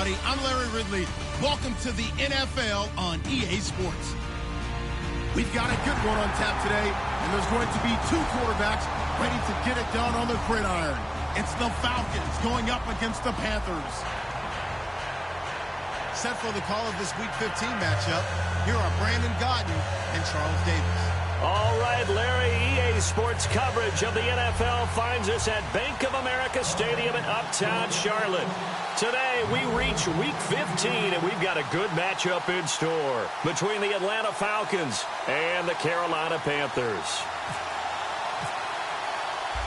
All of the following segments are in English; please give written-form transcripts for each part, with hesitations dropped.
everybody. I'm Larry Ridley. Welcome to the NFL on EA Sports. We've got a good one on tap today, and there's going to be two quarterbacks ready to get it done on the gridiron. It's the Falcons going up against the Panthers. Set for the call of this Week 15 matchup, here are Brandon Gaudin and Charles Davis. All right, Larry, EA Sports coverage of the NFL finds us at Bank of America Stadium in Uptown Charlotte. Today, we reach Week 15, and we've got a good matchup in store between the Atlanta Falcons and the Carolina Panthers.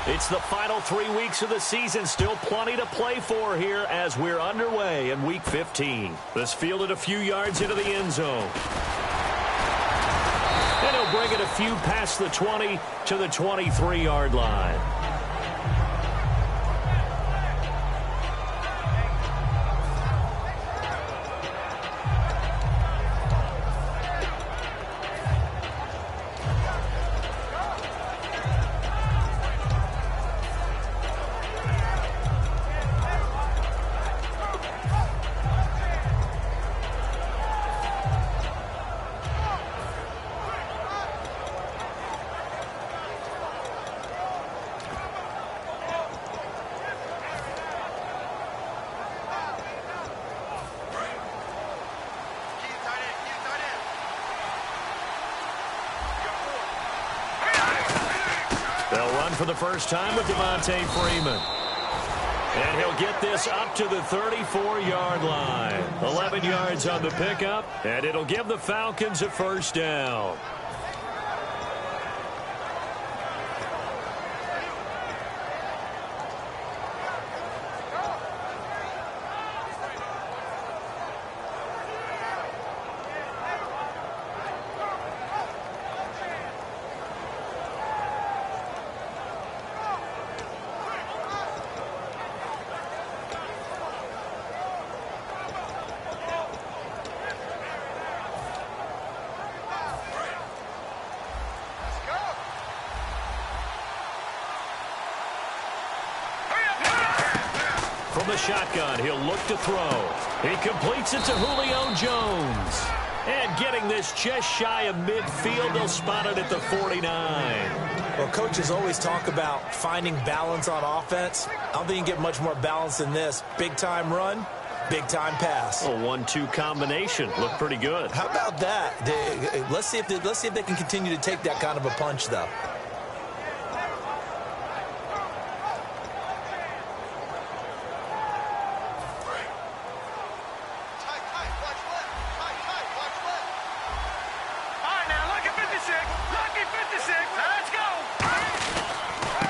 It's the final 3 weeks of the season, still plenty to play for here as we're underway in Week 15. This fielded a few yards into the end zone. And he'll bring it a few past the 20 to the 23-yard line. They'll run for the first time with Devontae Freeman. And he'll get this up to the 34-yard line. 11 yards on the pickup, and it'll give the Falcons a first down. From the shotgun, he'll look to throw. He completes it to Julio Jones. And getting this just shy of midfield, they'll spot it at the 49. Well, coaches always talk about finding balance on offense. I don't think you can get much more balance than this. Big-time run, big-time pass. A 1-2 combination. Looked pretty good. How about that? Let's see if they can continue to take that kind of a punch, though.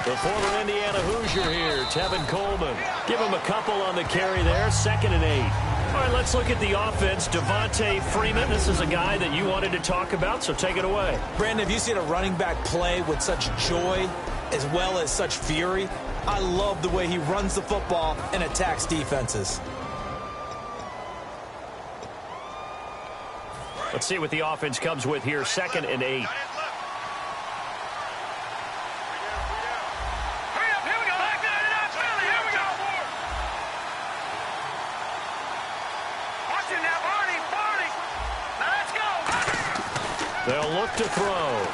The former Indiana Hoosier here, Tevin Coleman. Give him a couple on the carry there, 2nd and 8. All right, let's look at the offense. Devontae Freeman, this is a guy that you wanted to talk about, so take it away. Brandon, have you seen a running back play with such joy as well as such fury? I love the way he runs the football and attacks defenses. Let's see what the offense comes with here, 2nd and 8. They'll look to throw.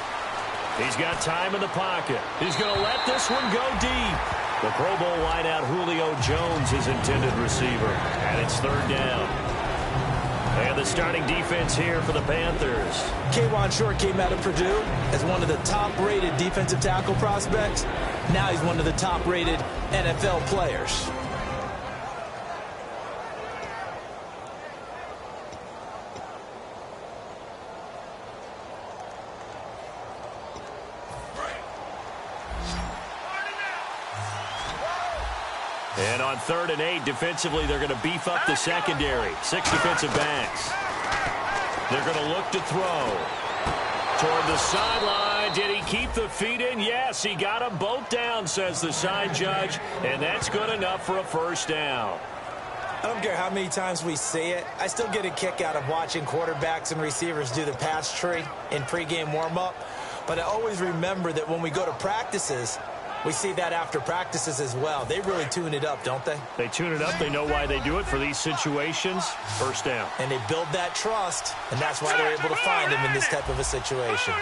He's got time in the pocket. He's going to let this one go deep. The Pro Bowl wideout Julio Jones is intended receiver. And it's 3rd down. And the starting defense here for the Panthers. K'Wan Short came out of Purdue as one of the top-rated defensive tackle prospects. Now he's one of the top-rated NFL players. And on 3rd and 8, defensively, they're going to beef up the secondary. 6 defensive backs. They're going to look to throw. Toward the sideline. Did he keep the feet in? Yes, he got them both down, says the side judge. And that's good enough for a first down. I don't care how many times we say it. I still get a kick out of watching quarterbacks and receivers do the pass tree in pregame warm-up. But I always remember that when we go to practices, We see that after practices as well. They really tune it up, don't they? They tune it up. They know why they do it for these situations. First down. And they build that trust, and that's why they're able to find him in this type of a situation.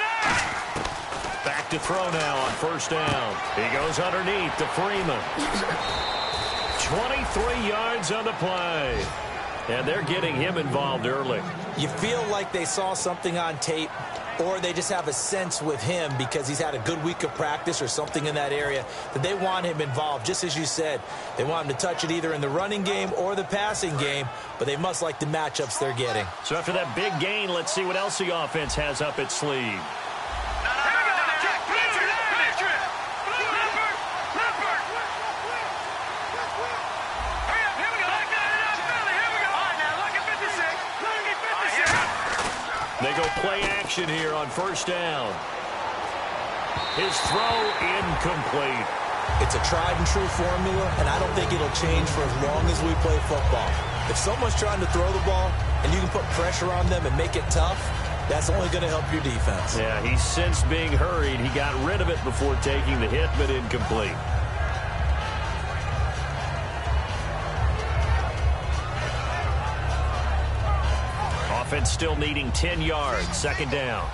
Back to throw now on first down. He goes underneath to Freeman. 23 yards on the play. And they're getting him involved early. You feel like they saw something on tape, or they just have a sense with him because he's had a good week of practice or something in that area that they want him involved. Just as you said, they want him to touch it either in the running game or the passing game, but they must like the matchups they're getting. So after that big gain, let's see what else the offense has up its sleeve. They go play action here on first down. His throw incomplete. It's a tried and true formula, and I don't think it'll change for as long as we play football. If someone's trying to throw the ball and you can put pressure on them and make it tough, that's only going to help your defense. Yeah, he sensed being hurried. He got rid of it before taking the hit, but incomplete. Offense still needing 10 yards. Second down.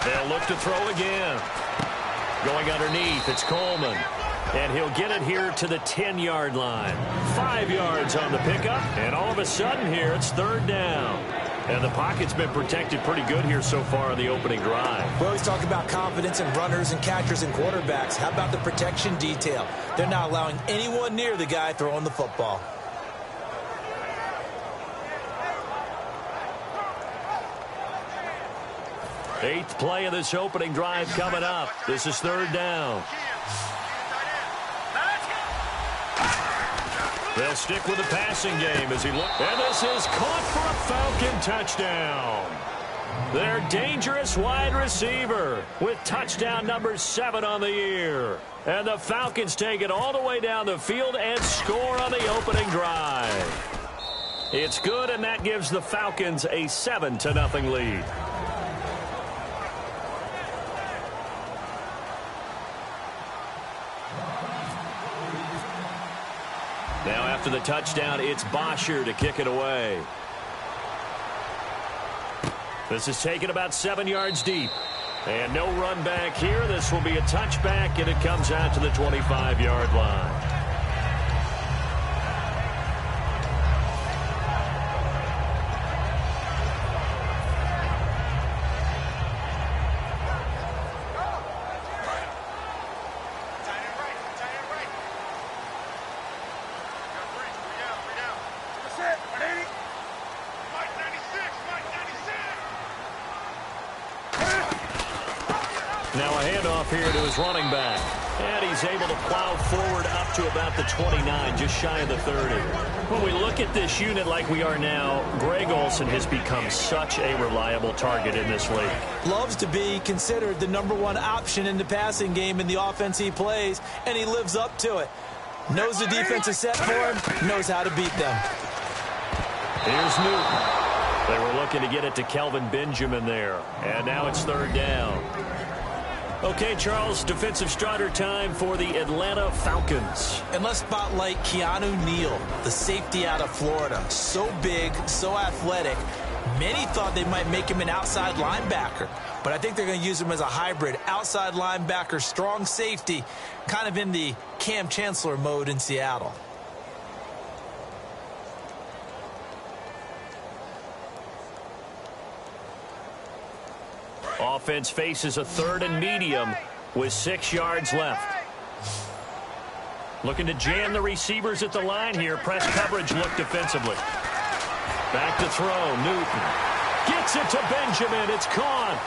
They'll look to throw again. Going underneath, it's Coleman. And he'll get it here to the 10-yard line. 5 yards on the pickup. And all of a sudden here, it's third down. And the pocket's been protected pretty good here so far on the opening drive. We always talk about confidence in runners and catchers and quarterbacks. How about the protection detail? They're not allowing anyone near the guy throwing the football. Eighth play of this opening drive coming up. This is third down. They'll stick with the passing game as he looks. And this is caught for a Falcon touchdown. Their dangerous wide receiver with touchdown number 7 on the year. And the Falcons take it all the way down the field and score on the opening drive. It's good, and that gives the Falcons a 7-0 lead. Now after the touchdown, it's Bosher to kick it away. This is taken about 7 yards deep. And no run back here. This will be a touchback, and it comes out to the 25-yard line. Now a handoff here to his running back. And he's able to plow forward up to about the 29, just shy of the 30. When we look at this unit like we are now, Greg Olsen has become such a reliable target in this league. Loves to be considered the #1 option in the passing game in the offense he plays, and he lives up to it. Knows the defense is set for him, knows how to beat them. Here's Newton. They were looking to get it to Kelvin Benjamin there. And now it's third down. Okay, Charles, defensive starter time for the Atlanta Falcons. And let's spotlight Keanu Neal, the safety out of Florida. So big, so athletic. Many thought they might make him an outside linebacker, but I think they're going to use him as a hybrid outside linebacker, strong safety, kind of in the Cam Chancellor mode in Seattle. Offense faces a third and medium with 6 yards left. Looking to jam the receivers at the line here. Press coverage look defensively. Back to throw. Newton gets it to Benjamin. It's caught.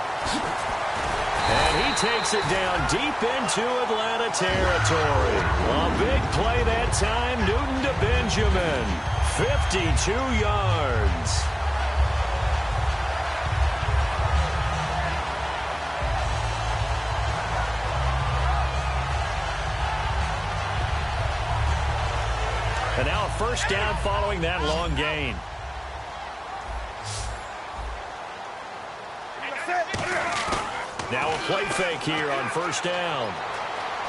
And he takes it down deep into Atlanta territory. A big play that time. Newton to Benjamin. 52 yards. And now a first down following that long gain. Now a play fake here on first down.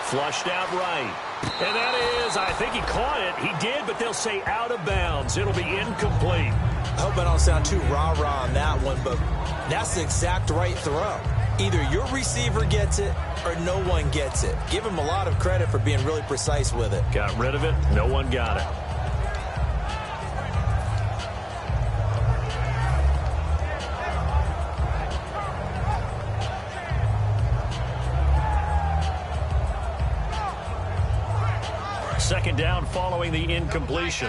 Flushed out right. And that is, I think he caught it. He did, but they'll say out of bounds. It'll be incomplete. I hope I don't sound too rah-rah on that one, but that's the exact right throw. Either your receiver gets it or no one gets it. Give him a lot of credit for being really precise with it. Got rid of it. No one got it. Second down following the incompletion.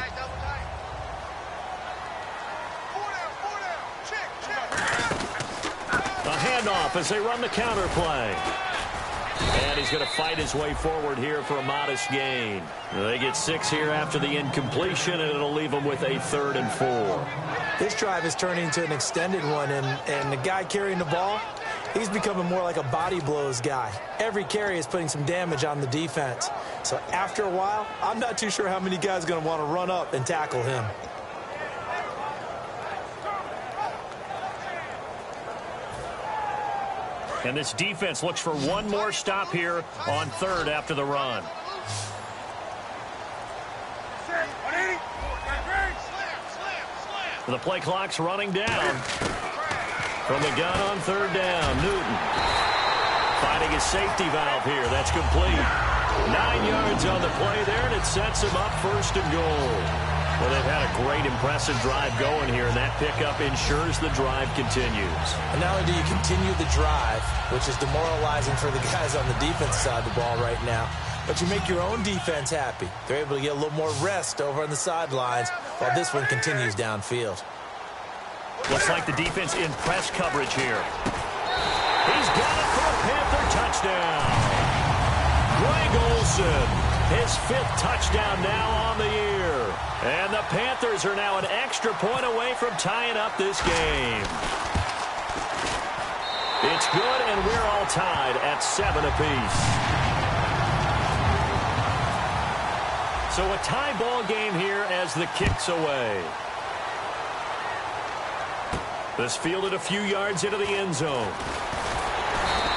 A handoff as they run the counter play. And he's going to fight his way forward here for a modest gain. They get 6 here after the incompletion, and it'll leave them with a 3rd and 4. This drive is turning into an extended one, and the guy carrying the ball, he's becoming more like a body blows guy. Every carry is putting some damage on the defense. So after a while, I'm not too sure how many guys are going to want to run up and tackle him. And this defense looks for one more stop here on 3rd after the run. The play clock's running down. From the gun on 3rd down, Newton finding his safety valve here. That's complete. 9 yards on the play there, and it sets him up 1st and goal. Well, they've had a great, impressive drive going here, and that pickup ensures the drive continues. And not only do you continue the drive, which is demoralizing for the guys on the defense side of the ball right now, but you make your own defense happy. They're able to get a little more rest over on the sidelines while this one continues downfield. Looks like the defense in press coverage here. He's got it for a Panther touchdown. Greg Olsen, his 5th touchdown now on the year. And the Panthers are now an extra point away from tying up this game. It's good, and we're all tied at 7 apiece. So a tie ball game here as the kick's away. This fielded a few yards into the end zone.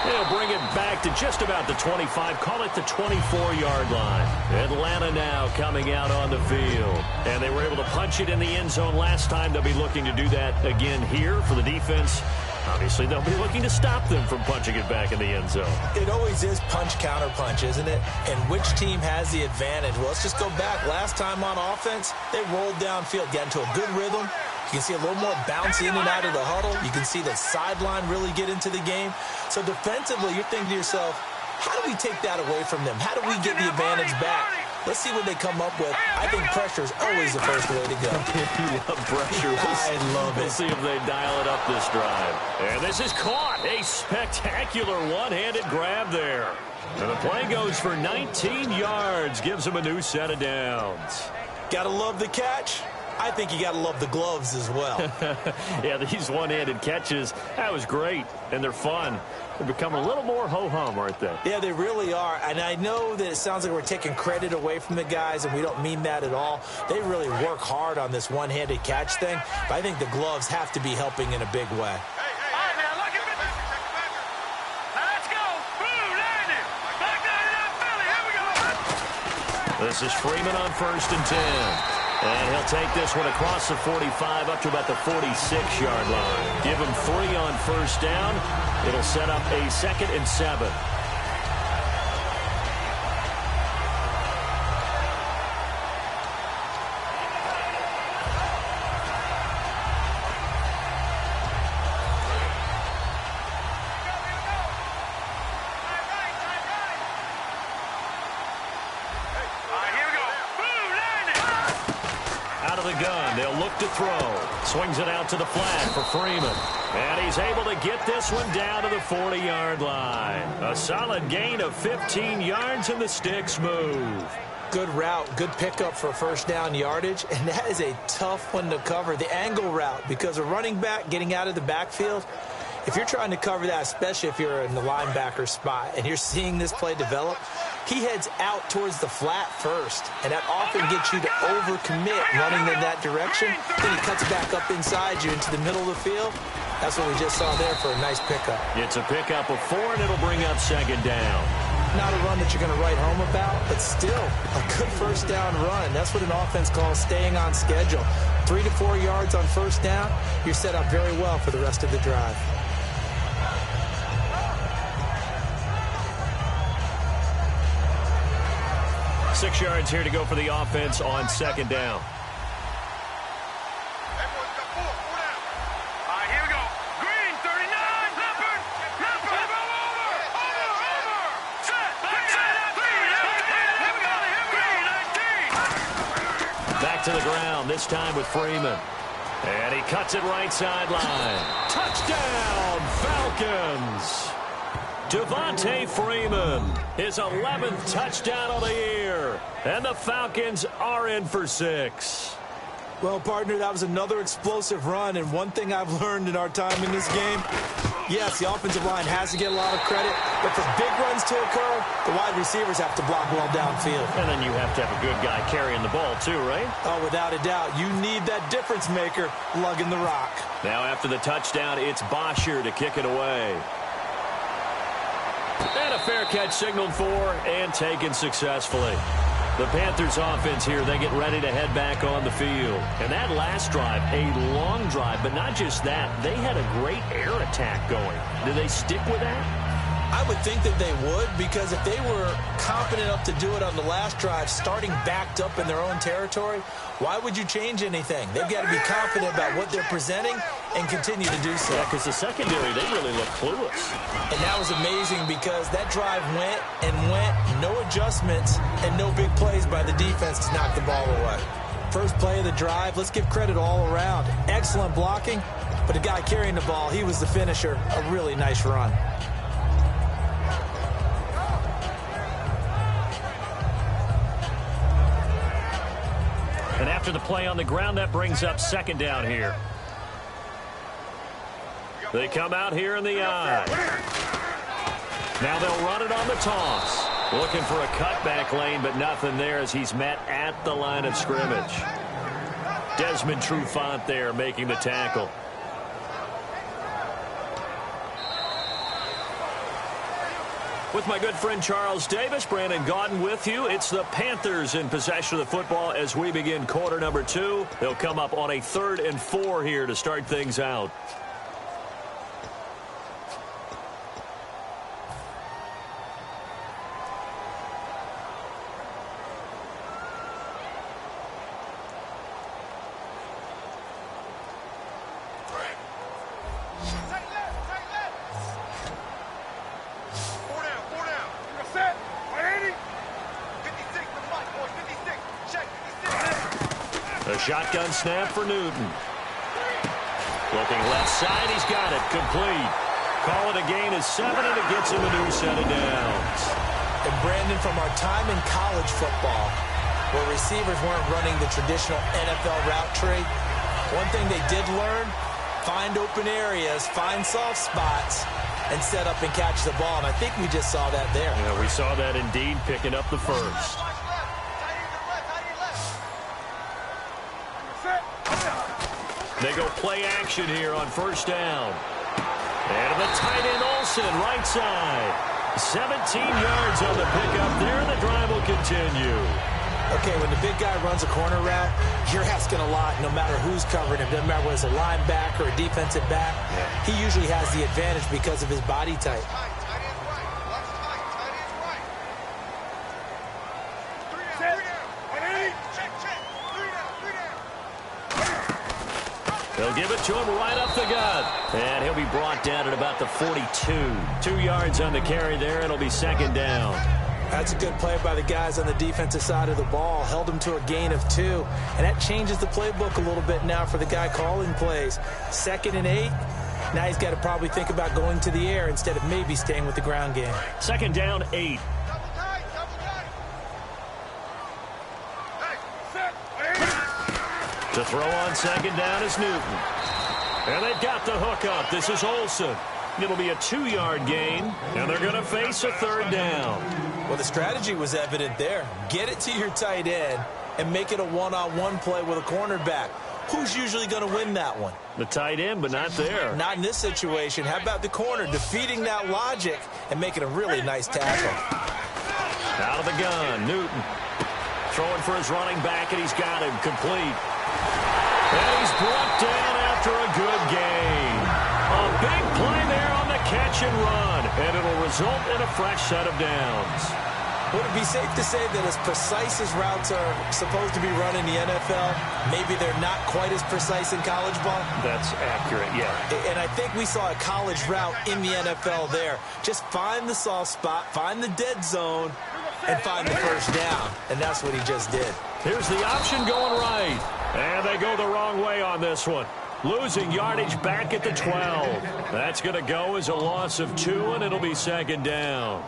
They'll bring it back to just about the 25, call it the 24-yard line. Atlanta now coming out on the field. And they were able to punch it in the end zone last time. They'll be looking to do that again here for the defense. Obviously, they'll be looking to stop them from punching it back in the end zone. It always is punch-counter-punch, isn't it? And which team has the advantage? Well, let's just go back. Last time on offense, they rolled downfield, got into a good rhythm. You can see a little more bounce in and out of the huddle. You can see the sideline really get into the game. So defensively, you're thinking to yourself, how do we take that away from them? How do we get the advantage back? Let's see what they come up with. I think pressure is always the first way to go. You love pressure. I love it. We'll see if they dial it up this drive. And this is caught. A spectacular one-handed grab there. And the play goes for 19 yards. Gives them a new set of downs. Gotta love the catch. I think you got to love the gloves as well. Yeah, these one-handed catches, that was great, and they're fun. They're becoming a little more ho-hum, aren't they? Yeah, they really are, and I know that it sounds like we're taking credit away from the guys, and we don't mean that at all. They really work hard on this one-handed catch thing, but I think the gloves have to be helping in a big way. This is Freeman on 1st and 10. And he'll take this one across the 45 up to about the 46-yard line. Give him 3 on 1st down. It'll set up a 2nd and 7. To throw. Swings it out to the flat for Freeman. And he's able to get this one down to the 40-yard line. A solid gain of 15 yards, and the sticks move. Good route, good pickup for 1st down yardage, and that is a tough one to cover. The angle route, because a running back getting out of the backfield, if you're trying to cover that, especially if you're in the linebacker spot and you're seeing this play develop, he heads out towards the flat first, and that often gets you to overcommit running in that direction. Then he cuts back up inside you into the middle of the field. That's what we just saw there for a nice pickup. It's a pickup of 4, and it'll bring up second down. Not a run that you're going to write home about, but still a good first down run. That's what an offense calls staying on schedule. 3 to 4 yards on first down, you're set up very well for the rest of the drive. Six yards here to go for the offense on second down. Back to the ground, this time with Freeman. And he cuts it right sideline. Touchdown, Falcons! Devontae Freeman, his 11th touchdown of the year. And the Falcons are in for 6. Well, partner, that was another explosive run. And one thing I've learned in our time in this game, yes, the offensive line has to get a lot of credit, but for big runs to occur, the wide receivers have to block well downfield. And then you have to have a good guy carrying the ball too, right? Oh, without a doubt. You need that difference maker lugging the rock. Now after the touchdown, it's Bosher to kick it away. And a fair catch signaled for and taken successfully. The Panthers offense here, they get ready to head back on the field. And that last drive, a long drive, but not just that. They had a great air attack going. Do they stick with that? I would think that they would, because if they were confident enough to do it on the last drive, starting backed up in their own territory, why would you change anything? They've got to be confident about what they're presenting and continue to do so. Yeah, because the secondary, they really look clueless. And that was amazing because that drive went and went, no adjustments, and no big plays by the defense to knock the ball away. First play of the drive, let's give credit all around. Excellent blocking, but the guy carrying the ball, he was the finisher. A really nice run. And after the play on the ground, that brings up second down here. They come out here in the eye. Now they'll run it on the toss. Looking for a cutback lane, but nothing there as he's met at the line of scrimmage. Desmond Trufant there making the tackle. With my good friend Charles Davis, Brandon Gaudin with you. It's the Panthers in possession of the football as we begin quarter number 2. They'll come up on a 3rd and 4 here to start things out. Shotgun snap for Newton. Looking left side, he's got it. Complete. Call it a gain of 7, and it gets him a new set of downs. And Brandon, from our time in college football, where receivers weren't running the traditional NFL route tree, one thing they did learn, find open areas, find soft spots, and set up and catch the ball. And I think we just saw that there. Yeah, we saw that indeed, picking up the first. They go play action here on first down. And the tight end Olsen, right side. 17 yards on the pickup there, and the drive will continue. Okay, when the big guy runs a corner route, you're asking a lot no matter who's covering him. Doesn't matter whether it's a linebacker or a defensive back. Yeah. He usually has the advantage because of his body type. They'll give it to him right up the gut. And he'll be brought down at about the 42. 2 yards on the carry there, and it'll be second down. That's a good play by the guys on the defensive side of the ball. Held them to a gain of 2. And that changes the playbook a little bit now for the guy calling plays. 2nd and 8. Now he's got to probably think about going to the air instead of maybe staying with the ground game. Second down, 8. To throw on second down is Newton. And they've got the hook up. This is Olsen. It'll be a 2-yard gain, and they're going to face a third down. Well, the strategy was evident there. Get it to your tight end and make it a one-on-one play with a cornerback. who's usually going to win that one? The tight end, but not there. Not in this situation. How about the corner defeating that logic and making a really nice tackle? Out of the gun, Newton. Throwing for his running back, and he's got him complete. And he's brought down after a good gain. A big play there on the catch and run, and it'll result in a fresh set of downs. Would it be safe to say that as precise as routes are supposed to be run in the NFL, maybe they're not quite as precise in college ball? That's accurate, yeah. And I think we saw a college route in the NFL there. Just find the soft spot, find the dead zone, and find the first down. And that's what he just did. Here's the option going right. And they go the wrong way on this one. Losing yardage back at the 12. That's going to go as a loss of 2, and it'll be second down.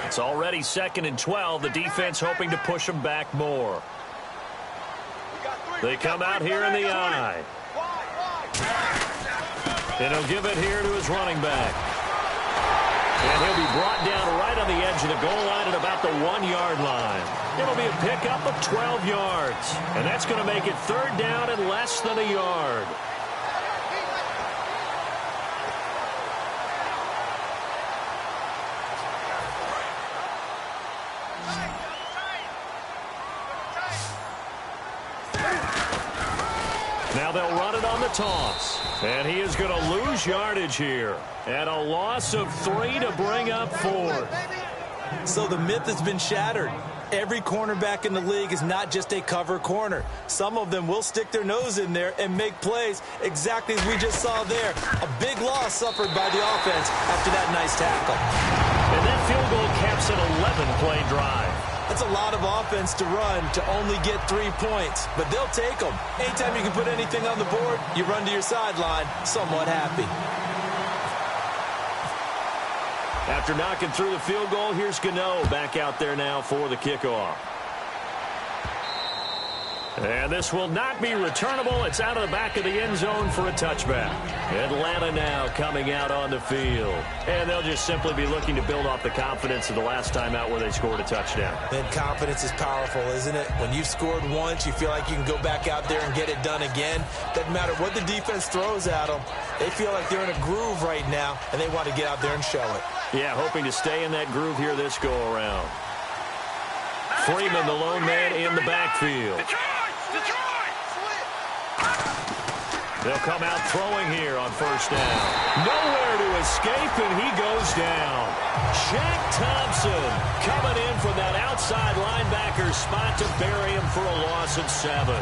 It's already 2nd and 12. The defense hoping to push them back more. They come out here in the eye. And he'll give it here to his running back. And he'll be brought down right on the edge of the goal line at about the 1-yard line. It'll be a pickup of 12 yards. And that's going to make it 3rd down and less than a yard. Now they'll run it on the toss. And he is going to lose yardage here. And a loss of 3 to bring up 4. So the myth has been shattered. Every cornerback in the league is not just a cover corner. Some of them will stick their nose in there and make plays exactly as we just saw there. A big loss suffered by the offense after that nice tackle. And that field goal caps an 11-play drive. That's a lot of offense to run to only get 3 points, but they'll take them. Anytime you can put anything on the board, you run to your sideline somewhat happy. After knocking through the field goal, here's Gano back out there now for the kickoff. And this will not be returnable. It's out of the back of the end zone for a touchback. Atlanta now coming out on the field. And they'll just simply be looking to build off the confidence of the last time out where they scored a touchdown. And confidence is powerful, isn't it? When you've scored once, you feel like you can go back out there and get it done again. Doesn't matter what the defense throws at them. They feel like they're in a groove right now, and they want to get out there and show it. Yeah, hoping to stay in that groove here this go-around. Freeman, the lone man in the backfield. They'll come out throwing here on first down. Nowhere to escape, and he goes down. Shaq Thompson coming in from that outside linebacker spot to bury him for a loss of 7.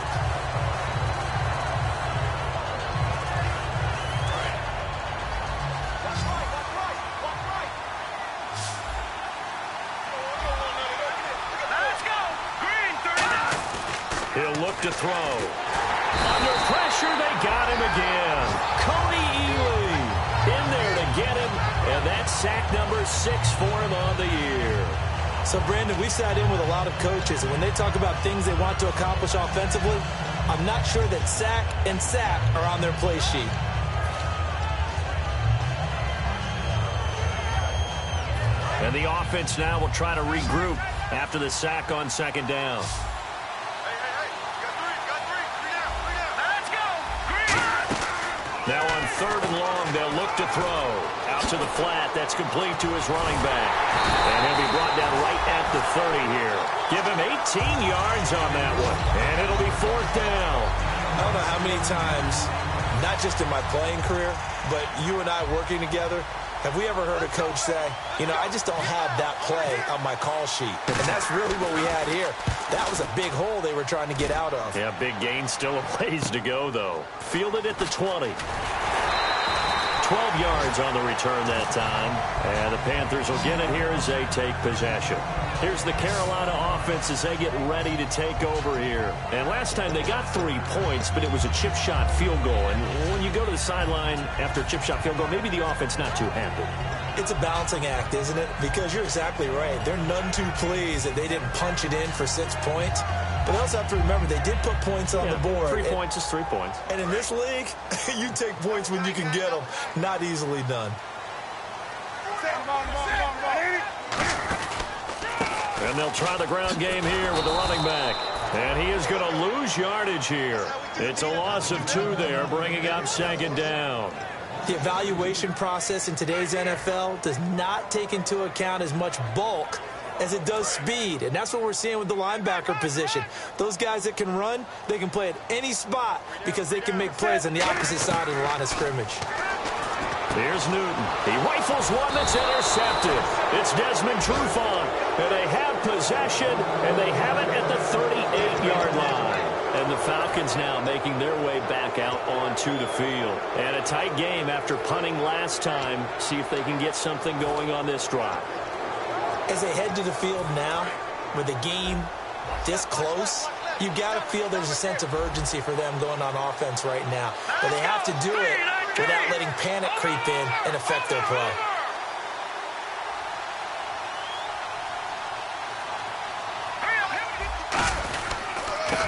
He'll look to throw. Under pressure, they got him again. Cody Ely in there to get him, and that's sack number 6 for him on the year. So, Brandon, we sat in with a lot of coaches, and when they talk about things they want to accomplish offensively, I'm not sure that sack and sack are on their play sheet. And the offense now will try to regroup after the sack on second down. Now on third and long, they'll look to throw. Out to the flat. That's complete to his running back. And he'll be brought down right at the 30 here. Give him 18 yards on that one. And it'll be 4th down. I don't know how many times, not just in my playing career, but you and I working together, have we ever heard a coach say, you know, I just don't have that play on my call sheet. And that's really what we had here. That was a big hole they were trying to get out of. Yeah, big gain, still a ways to go, though. Fielded at the 20. 12 yards on the return that time. And the Panthers will get it here as they take possession. Here's the Carolina offense as they get ready to take over here. And last time they got 3 points, but it was a chip shot field goal. And when you go to the sideline after a chip shot field goal, maybe the offense not too happy. It's a balancing act, isn't it? Because you're exactly right. They're none too pleased that they didn't punch it in for 6 points. But they also have to remember they did put points on the board. 3 points is 3 points. And in this league, you take points when you can get them. Not easily done. And they'll try the ground game here with the running back. And he is going to lose yardage here. It's a loss of 2 there, bringing up second down. The evaluation process in today's NFL does not take into account as much bulk as it does speed. And that's what we're seeing with the linebacker position. Those guys that can run, they can play at any spot because they can make plays on the opposite side of the line of scrimmage. Here's Newton. He rifles one that's intercepted. It's Desmond Trufant. And they have possession, and they have it at the 38-yard line. And the Falcons now making their way back out onto the field. And a tight game after punting last time. See if they can get something going on this drive. As they head to the field now, with the game this close, you got to feel there's a sense of urgency for them going on offense right now. But they have to do it without letting panic creep in and affect their play.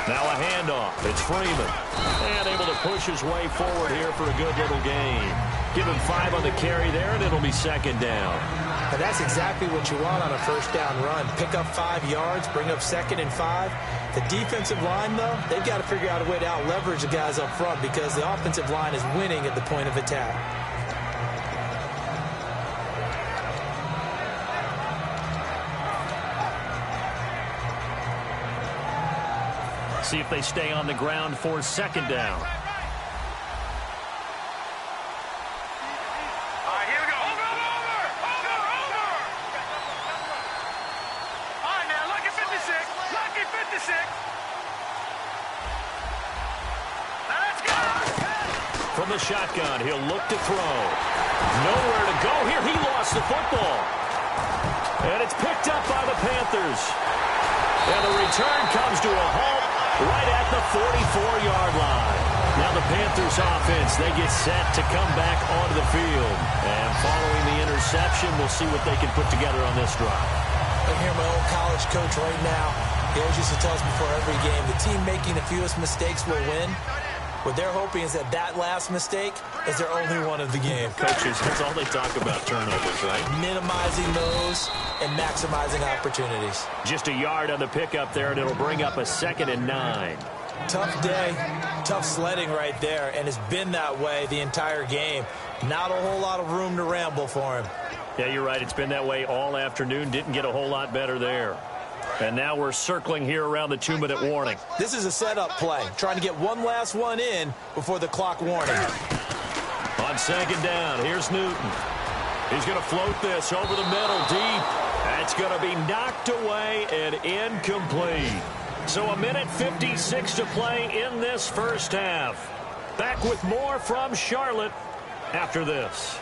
Now a handoff. It's Freeman. And able to push his way forward here for a good little gain. Give him 5 on the carry there, and it'll be second down. And that's exactly what you want on a first down run. Pick up 5 yards, bring up 2nd and 5. The defensive line, though, they've got to figure out a way to out-leverage the guys up front because the offensive line is winning at the point of attack. See if they stay on the ground for second down. From the shotgun, he'll look to throw. Nowhere to go here. He lost the football. And it's picked up by the Panthers. And the return comes to a halt right at the 44-yard line. Now the Panthers offense, they get set to come back onto the field. And following the interception, we'll see what they can put together on this drive. I hear my old college coach right now. He always used to tell us before every game, the team making the fewest mistakes will win. What they're hoping is that that last mistake is their only one of the game. Coaches, that's all they talk about, turnovers, right? Minimizing those and maximizing opportunities. Just a yard on the pickup there, and it'll bring up a 2nd and 9. Tough day, tough sledding right there, and it's been that way the entire game. Not a whole lot of room to ramble for him. Yeah, you're right. It's been that way all afternoon. Didn't get a whole lot better there. And now we're circling here around the 2-minute warning. This is a setup play, trying to get one last one in before the clock warning. On second down, here's Newton. He's going to float this over the middle deep. That's going to be knocked away and incomplete. So 1:56 to play in this first half. Back with more from Charlotte after this.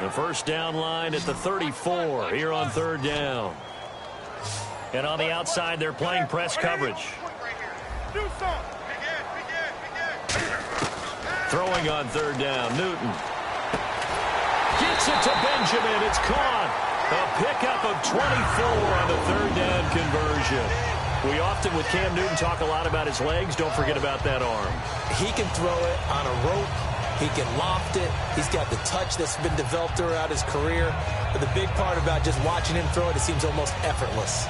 The first down line at the 34 here on third down. And on the outside, they're playing press coverage. Throwing on third down, Newton. Gets it to Benjamin. It's caught. A pickup of 24 on the third down conversion. We often, with Cam Newton, talk a lot about his legs. Don't forget about that arm. He can throw it on a rope. He can loft it. He's got the touch that's been developed throughout his career. But the big part about just watching him throw it, it seems almost effortless.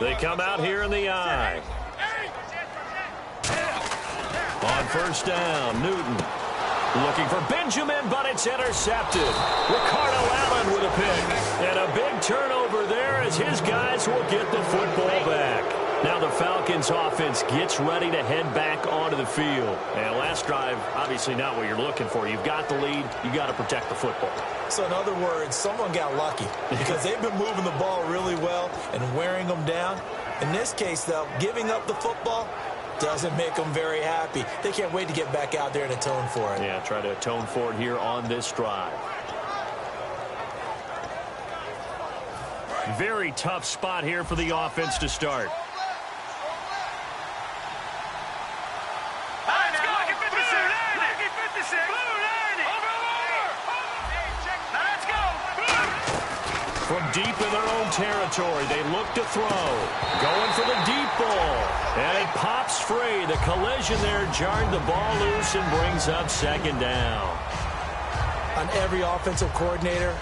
They come out here in the eye. On first down, Newton looking for Benjamin, but it's intercepted. Ricardo Allen with a pick. And a big turnover there as his guys will get the football back. Now the Falcons offense gets ready to head back onto the field. And last drive, obviously not what you're looking for. You've got the lead. You've got to protect the football. So in other words, someone got lucky because they've been moving the ball really well and wearing them down. In this case, though, giving up the football doesn't make them very happy. They can't wait to get back out there and atone for it. Yeah, try to atone for it here on this drive. Very tough spot here for the offense to start. From deep in their own territory, they look to throw. Going for the deep ball. And it pops free. The collision there jarred the ball loose and brings up second down. On every offensive coordinator,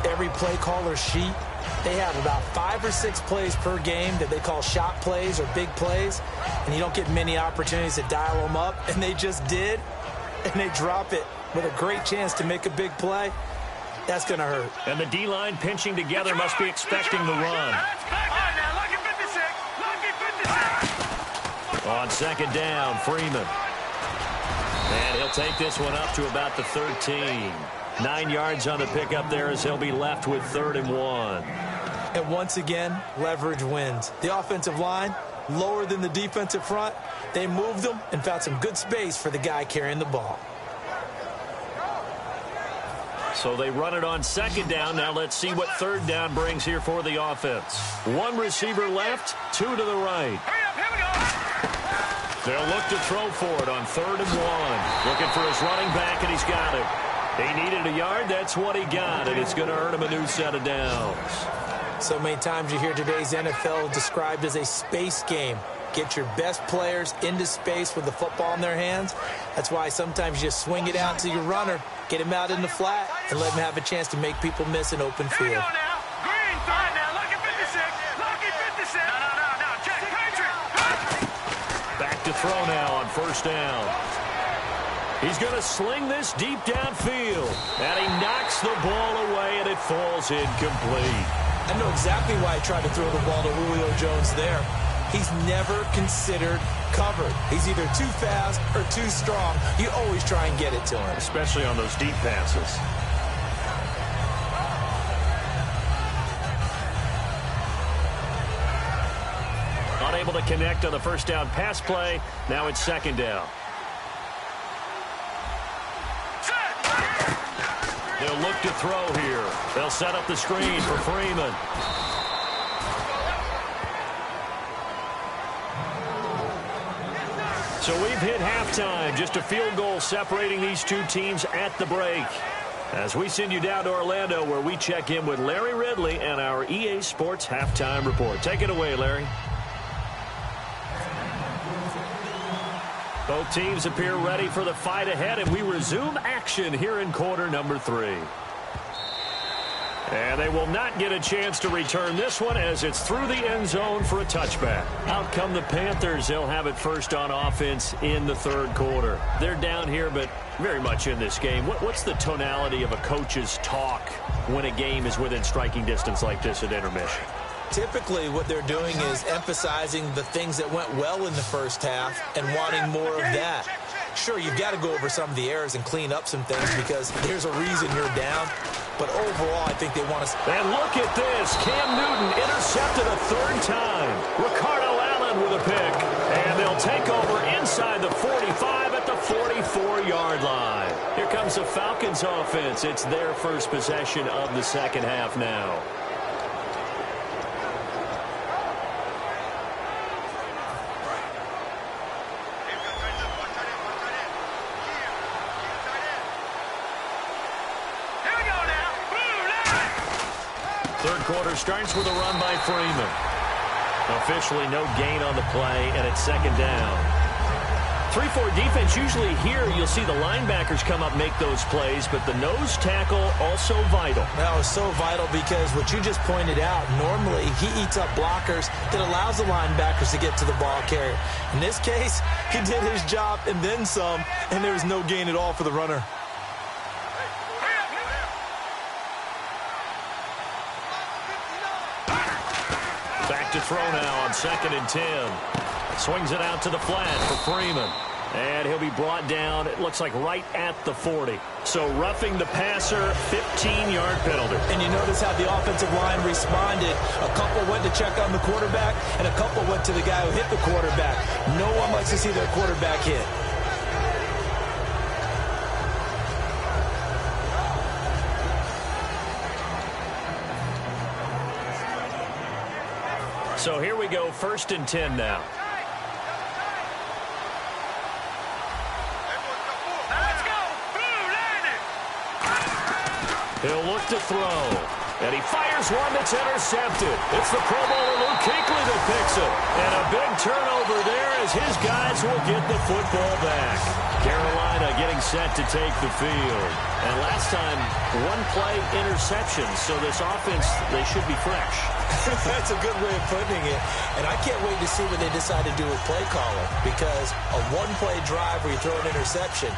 every play caller sheet, they have about 5 or 6 plays per game that they call shot plays or big plays, and you don't get many opportunities to dial them up, and they just did, and they drop it with a great chance to make a big play. That's going to hurt. And the D-line pinching together must be expecting the run. On second down, Freeman. And he'll take this one up to about the 13. 9 yards on the pickup there as he'll be left with 3rd and 1. And once again, leverage wins. The offensive line, lower than the defensive front. They moved them and found some good space for the guy carrying the ball. So they run it on second down. Now let's see what 3rd down brings here for the offense. 1 receiver left, 2 to the right. They'll look to throw for it on 3rd and 1. Looking for his running back, and he's got it. He needed a yard. That's what he got, and it's going to earn him a new set of downs. So many times you hear today's NFL described as a space game. Get your best players into space with the football in their hands. That's why sometimes you just swing it out to your runner, get him out in the flat, and let him have a chance to make people miss an open field. Back to throw now on 1st down. He's going to sling this deep downfield, and he knocks the ball away, and it falls incomplete. I know exactly why I tried to throw the ball to Julio Jones there. He's never considered covered. He's either too fast or too strong. You always try and get it to him. Especially on those deep passes. Unable to connect on the 1st down pass play. Now it's 2nd down. They'll look to throw here. They'll set up the screen for Freeman. So we've hit halftime. Just a field goal separating these two teams at the break. As we send you down to Orlando, where we check in with Larry Ridley and our EA Sports Halftime Report. Take it away, Larry. Both teams appear ready for the fight ahead, and we resume action here in quarter number 3. And they will not get a chance to return this one as it's through the end zone for a touchback. Out come the Panthers. They'll have it first on offense in the 3rd quarter. They're down here, but very much in this game. What's the tonality of a coach's talk when a game is within striking distance like this at intermission? Typically, what they're doing is emphasizing the things that went well in the first half and wanting more of that. Sure, you've got to go over some of the errors and clean up some things because there's a reason you're down. But overall, I think they want to... And look at this. Cam Newton intercepted a 3rd time. Ricardo Allen with a pick. And they'll take over inside the 45 at the 44-yard line. Here comes the Falcons offense. It's their first possession of the second half now. Third quarter starts with a run by Freeman. Officially no gain on the play, and it's 2nd down. 3-4 defense, usually here you'll see the linebackers come up, make those plays, but the nose tackle also vital. That was so vital because what you just pointed out, normally he eats up blockers that allows the linebackers to get to the ball carrier. In this case, he did his job and then some, and there was no gain at all for the runner. To throw now on 2nd and 10. Swings it out to the flat for Freeman. And he'll be brought down, it looks like right at the 40. So roughing the passer, 15-yard penalty. And you notice how the offensive line responded. A couple went to check on the quarterback, and a couple went to the guy who hit the quarterback. No one likes to see their quarterback hit. So here we go, 1st and 10 now. He'll look to throw. And he fires one that's intercepted. It's the Pro Bowler Luke Kuechly that picks it. And a big turnover there as his guys will get the football back. Carolina getting set to take the field. And last time, one-play interception. So this offense, they should be fresh. That's a good way of putting it. And I can't wait to see what they decide to do with play calling. Because a one-play drive where you throw an interception,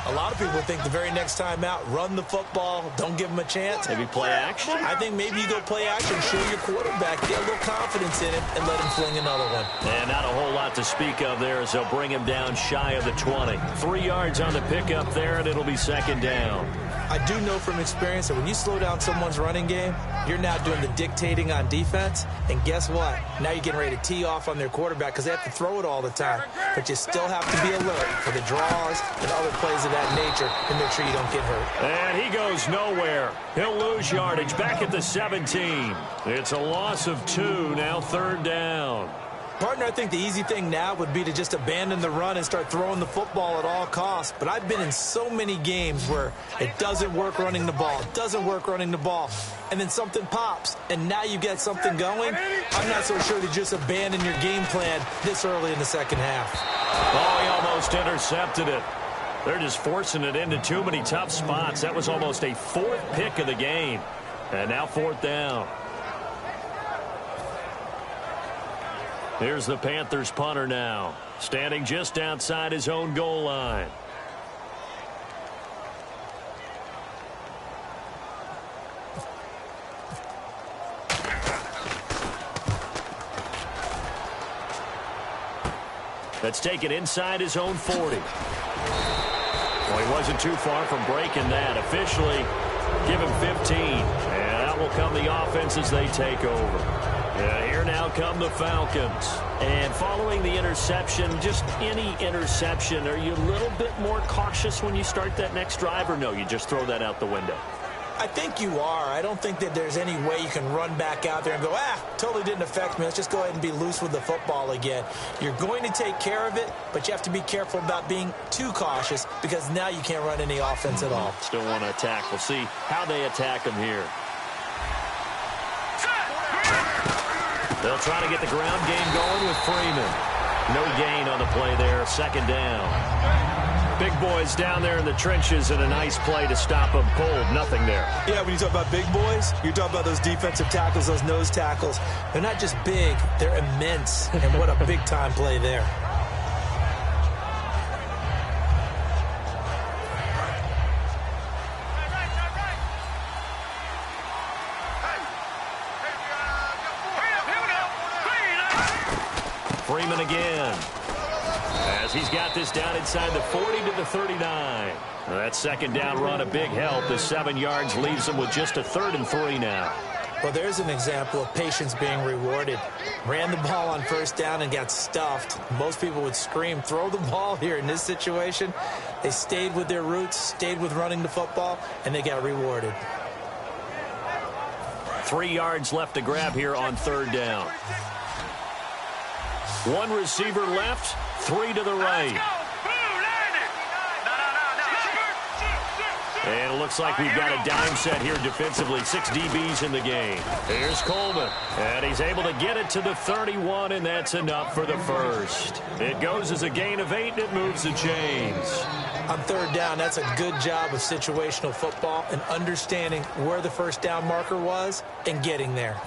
a lot of people think the very next time out, run the football, don't give them a chance. Maybe play action? I think maybe you go play action, show your quarterback, get a little confidence in him, and let him fling another one. And not a whole lot to speak of there as they'll bring him down shy of the 20. 3 yards on the pickup there, and it'll be second down. I do know from experience that when you slow down someone's running game, you're now doing the dictating on defense. And guess what? Now you're getting ready to tee off on their quarterback because they have to throw it all the time. But you still have to be alert for the draws and other plays of that nature and make sure you don't get hurt. And he goes nowhere. He'll lose yardage back at the 17. It's a loss of 2, now third down. Partner, I think the easy thing now would be to just abandon the run and start throwing the football at all costs. But I've been in so many games where it doesn't work running the ball, and then something pops, and now you get something going. I'm not so sure to just abandon your game plan this early in the second half. Oh, he almost intercepted it. They're just forcing it into too many tough spots. That was almost a fourth pick of the game. And now fourth down. Here's the Panthers punter now, standing just outside his own goal line. That's taken inside his own 40. Well, he wasn't too far from breaking that. Officially, give him 15. And out will come the offense as they take over. Here now come the Falcons. And following the interception, just any interception, are you a little bit more cautious when you start that next drive, or no, you just throw that out the window? I think you are. I don't think that there's any way you can run back out there and go, totally didn't affect me. Let's just go ahead and be loose with the football again. You're going to take care of it, but you have to be careful about being too cautious because now you can't run any offense at all. Still want to attack. We'll see how they attack him here. They'll try to get the ground game going with Freeman. No gain on the play there. Second down. Big boys down there in the trenches and a nice play to stop them cold. Nothing there. Yeah, when you talk about big boys, you're talking about those defensive tackles, those nose tackles. They're not just big, they're immense. And what a big-time play there. Freeman again, as he's got this down inside the 40 to the 39. That second down run, a big help. The 7 yards leaves him with just a 3rd and 3 now. Well, there's an example of patience being rewarded. Ran the ball on first down and got stuffed. Most people would scream, throw the ball here. In this situation, they stayed with their roots, stayed with running the football, and they got rewarded. 3 yards left to grab here on third down. 1 receiver left, 3 to the right. And it looks like we've got a dime set here defensively. 6 DBs in the game. Here's Coleman. And he's able to get it to the 31, and that's enough for the first. It goes as a gain of 8, and it moves the chains. On third down, that's a good job of situational football and understanding where the first down marker was and getting there.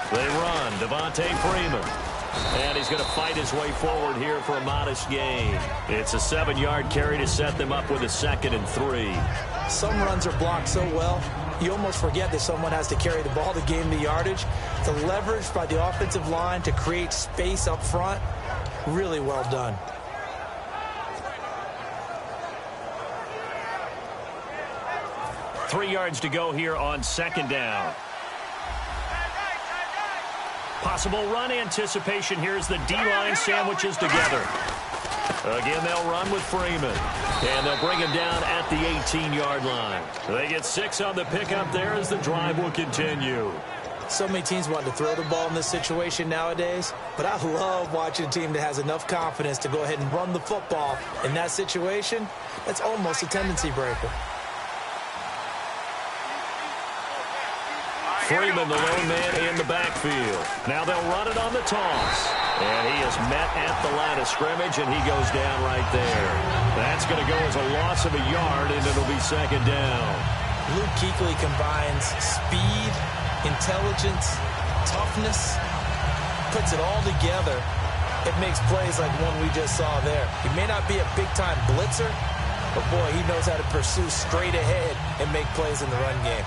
They run, Devontae Freeman. And he's going to fight his way forward here for a modest gain. It's a 7-yard carry to set them up with a 2nd and 3. Some runs are blocked so well, you almost forget that someone has to carry the ball to gain the yardage. The leverage by the offensive line to create space up front, really well done. Three yards to go here on second down. Possible run anticipation here as the D-line sandwiches together. Again, they'll run with Freeman. And they'll bring him down at the 18-yard line. They get 6 on the pickup there as the drive will continue. So many teams want to throw the ball in this situation nowadays, but I love watching a team that has enough confidence to go ahead and run the football. In that situation, that's almost a tendency breaker. Freeman, the lone man in the backfield. Now they'll run it on the toss. And he is met at the line of scrimmage, and he goes down right there. That's going to go as a loss of a yard, and it'll be second down. Luke Kuechly combines speed, intelligence, toughness, puts it all together. It makes plays like one we just saw there. He may not be a big-time blitzer, but, boy, he knows how to pursue straight ahead and make plays in the run game.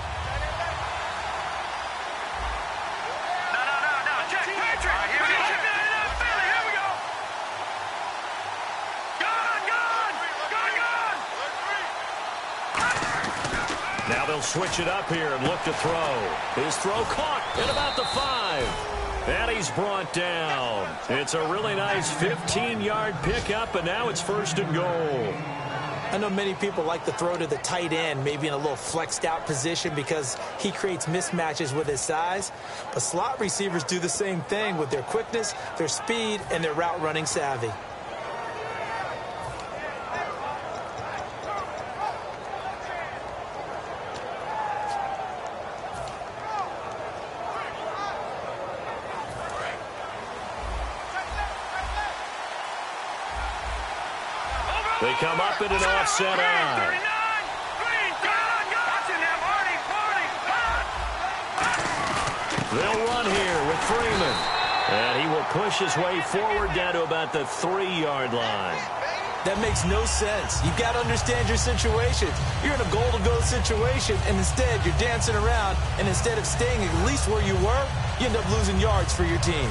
Now they'll switch it up here and look to throw. His throw caught at about the 5. And he's brought down. It's a really nice 15-yard pickup, and now it's 1st and goal. I know many people like to throw to the tight end, maybe in a little flexed out position because he creates mismatches with his size. But slot receivers do the same thing with their quickness, their speed, and their route running savvy. They come up in an offset eye. They'll run here with Freeman. And he will push his way forward down to about the 3-yard line. That makes no sense. You've got to understand your situations. You're in a goal-to-go situation, and instead you're dancing around, and instead of staying at least where you were, you end up losing yards for your team.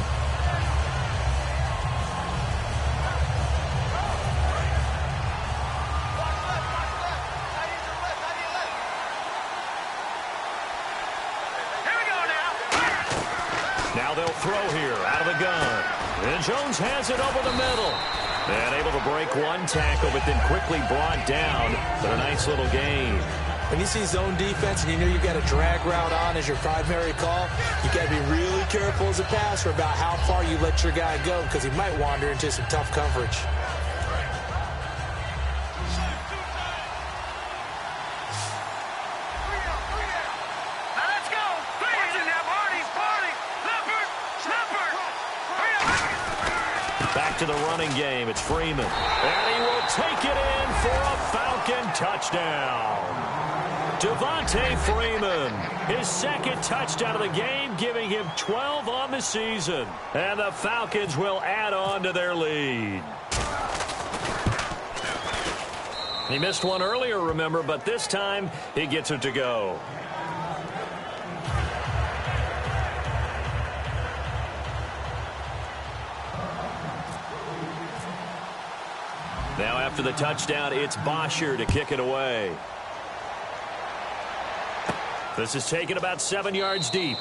Now they'll throw here out of the gun. And Jones has it over the middle. And able to break one tackle, but then quickly brought down. But a nice little gain. When you see zone defense and you know you've got a drag route on as your primary call, you got to be really careful as a passer about how far you let your guy go because he might wander into some tough coverage. Back to the running game. It's Freeman. And he will take it in for a Falcon touchdown. Devontae Freeman, his second touchdown of the game, giving him 12 on the season. And the Falcons will add on to their lead. He missed one earlier, remember, but this time he gets it to go. Now after the touchdown, it's Bosher to kick it away. This is taken about 7 yards deep.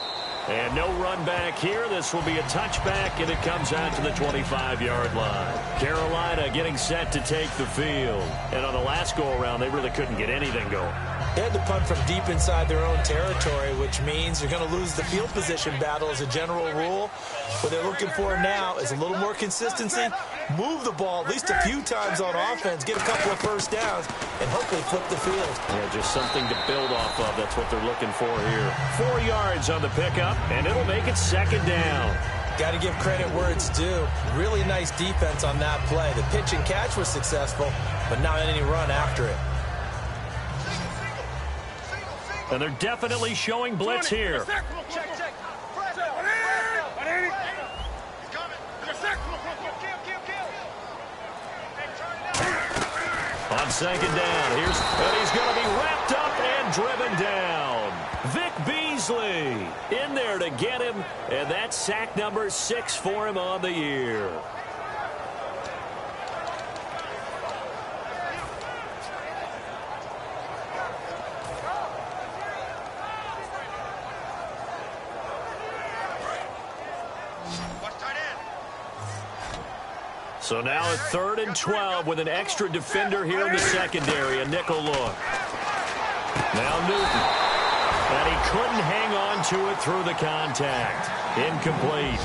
And no run back here. This will be a touchback, and it comes out to the 25-yard line. Carolina getting set to take the field. And on the last go-around, they really couldn't get anything going. They had to punt from deep inside their own territory, which means you're going to lose the field position battle as a general rule. What they're looking for now is a little more consistency, move the ball at least a few times on offense, get a couple of first downs, and hopefully flip the field. Yeah, just something to build off of. That's what they're looking for here. 4 yards on the pickup, and it'll make it second down. Got to give credit where it's due. Really nice defense on that play. The pitch and catch was successful, but not any run after it. And they're definitely showing blitz here. On second down, and he's going to be wrapped up and driven down. Vic Beasley in there to get him, and that's sack number 6 for him on the year. So now at 3rd and 12 with an extra defender here in the secondary, a nickel look. Now Newton. And he couldn't hang on to it through the contact. Incomplete.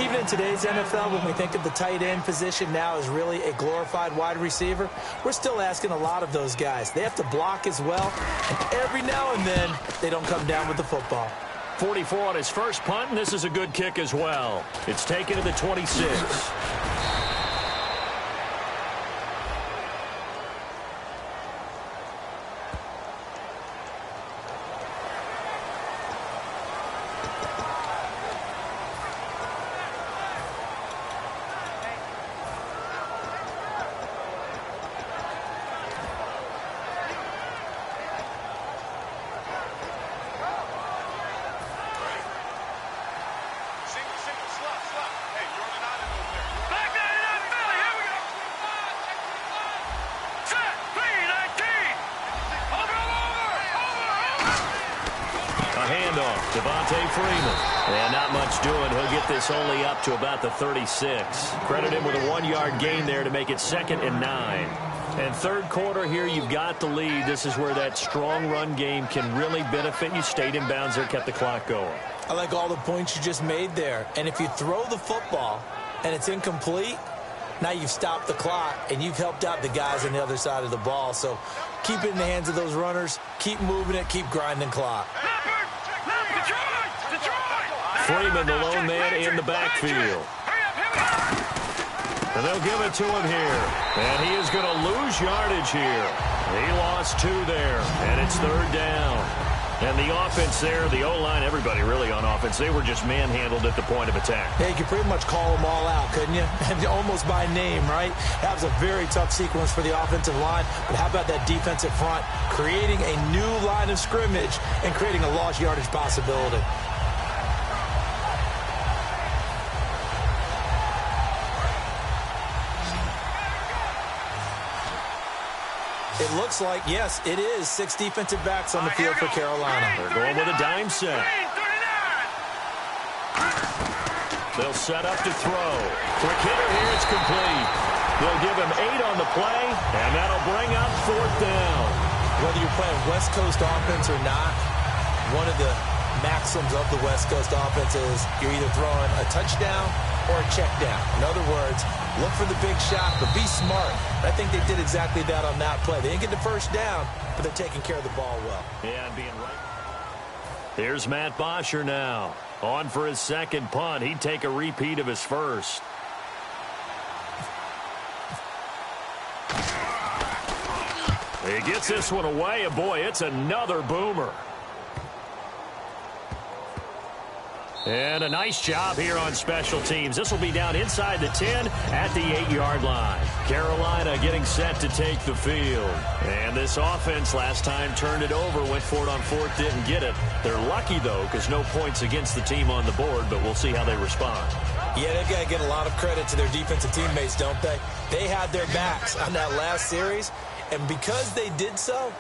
Even in today's NFL, when we think of the tight end position now as really a glorified wide receiver, we're still asking a lot of those guys. They have to block as well, and every now and then, they don't come down with the football. 44 on his first punt, and this is a good kick as well. It's taken to the 26. And not much doing. He'll get this only up to about the 36. Credit him with a 1-yard gain there to make it 2nd and 9. And third quarter here, you've got the lead. This is where that strong run game can really benefit you. Stayed in bounds there, kept the clock going. I like all the points you just made there. And if you throw the football and it's incomplete, now you've stopped the clock and you've helped out the guys on the other side of the ball. So keep it in the hands of those runners. Keep moving it. Keep grinding clock. Freeman, the lone man in the backfield. And they'll give it to him here. And he is going to lose yardage here. He lost 2 there, and it's 3rd down. And the offense there, the O-line, everybody really on offense, they were just manhandled at the point of attack. Yeah, you could pretty much call them all out, couldn't you? Almost by name, right? That was a very tough sequence for the offensive line. But how about that defensive front creating a new line of scrimmage and creating a lost yardage possibility? It looks like, yes, it is 6 defensive backs on the field for Carolina. They're going with a dime set. They'll set up to throw. Quick hitter here, it's complete. They'll give him 8 on the play, and that'll bring up 4th down. Whether you're playing West Coast offense or not, one of the maxims of the West Coast offense is you're either throwing a touchdown or a check down. In other words, look for the big shot, but be smart. I think they did exactly that on that play. They didn't get the first down, but they're taking care of the ball well. Yeah, and being right. Here's Matt Bosher now. On for his 2nd punt. He'd take a repeat of his first. He gets this one away, and boy, it's another boomer. And a nice job here on special teams. This will be down inside the 10 at the 8-yard line. Carolina getting set to take the field. And this offense last time turned it over, went for it on 4th, didn't get it. They're lucky, though, because no points against the team on the board, but we'll see how they respond. Yeah, they've got to get a lot of credit to their defensive teammates, don't they? They had their backs on that last series, and because they did so,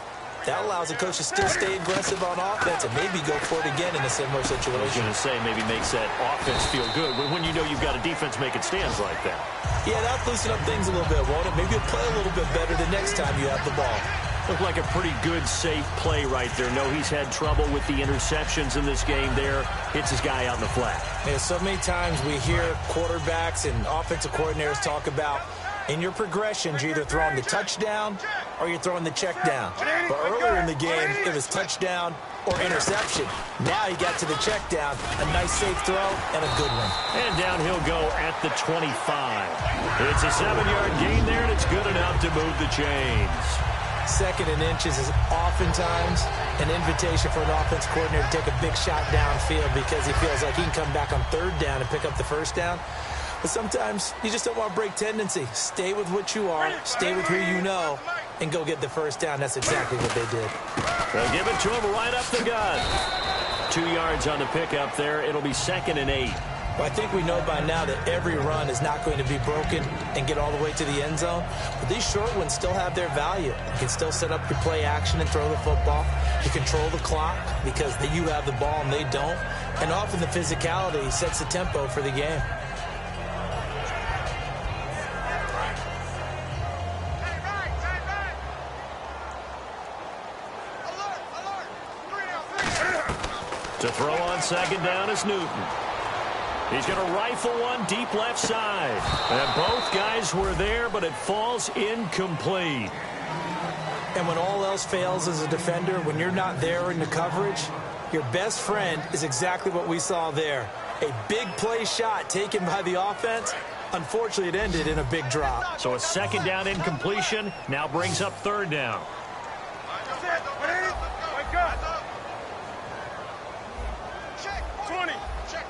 that allows the coach to still stay aggressive on offense and maybe go for it again in a similar situation. I was going to say maybe makes that offense feel good when you know you've got a defense making stands like that. Yeah, that'll loosen up things a little bit, won't it? Maybe you'll play a little bit better the next time you have the ball. Looked like a pretty good, safe play right there. No, he's had trouble with the interceptions in this game there. Hits his guy out in the flat. Yeah, so many times we hear quarterbacks and offensive coordinators talk about in your progressions, you're either throwing the touchdown or you're throwing the check down. But earlier in the game, it was touchdown or interception. Now he got to the check down, a nice safe throw, and a good one. And down he'll go at the 25. It's a 7-yard gain there, and it's good enough to move the chains. 2nd and inches is oftentimes an invitation for an offense coordinator to take a big shot downfield because he feels like he can come back on 3rd down and pick up the 1st down. But sometimes you just don't want to break tendency. Stay with what you are, stay with who you know, and go get the 1st down. That's exactly what they did. They'll give it to him right up the gut. 2 yards on the pickup there. It'll be 2nd and 8. Well, I think we know by now that every run is not going to be broken and get all the way to the end zone. But these short ones still have their value. You can still set up your play action and throw the football. You control the clock because you have the ball and they don't. And often the physicality sets the tempo for the game. To throw on second down is Newton. He's going to rifle one deep left side. And both guys were there, but it falls incomplete. And when all else fails as a defender, when you're not there in the coverage, your best friend is exactly what we saw there. A big play shot taken by the offense. Unfortunately, it ended in a big drop. So a second down incompletion now brings up third down. 20. Check.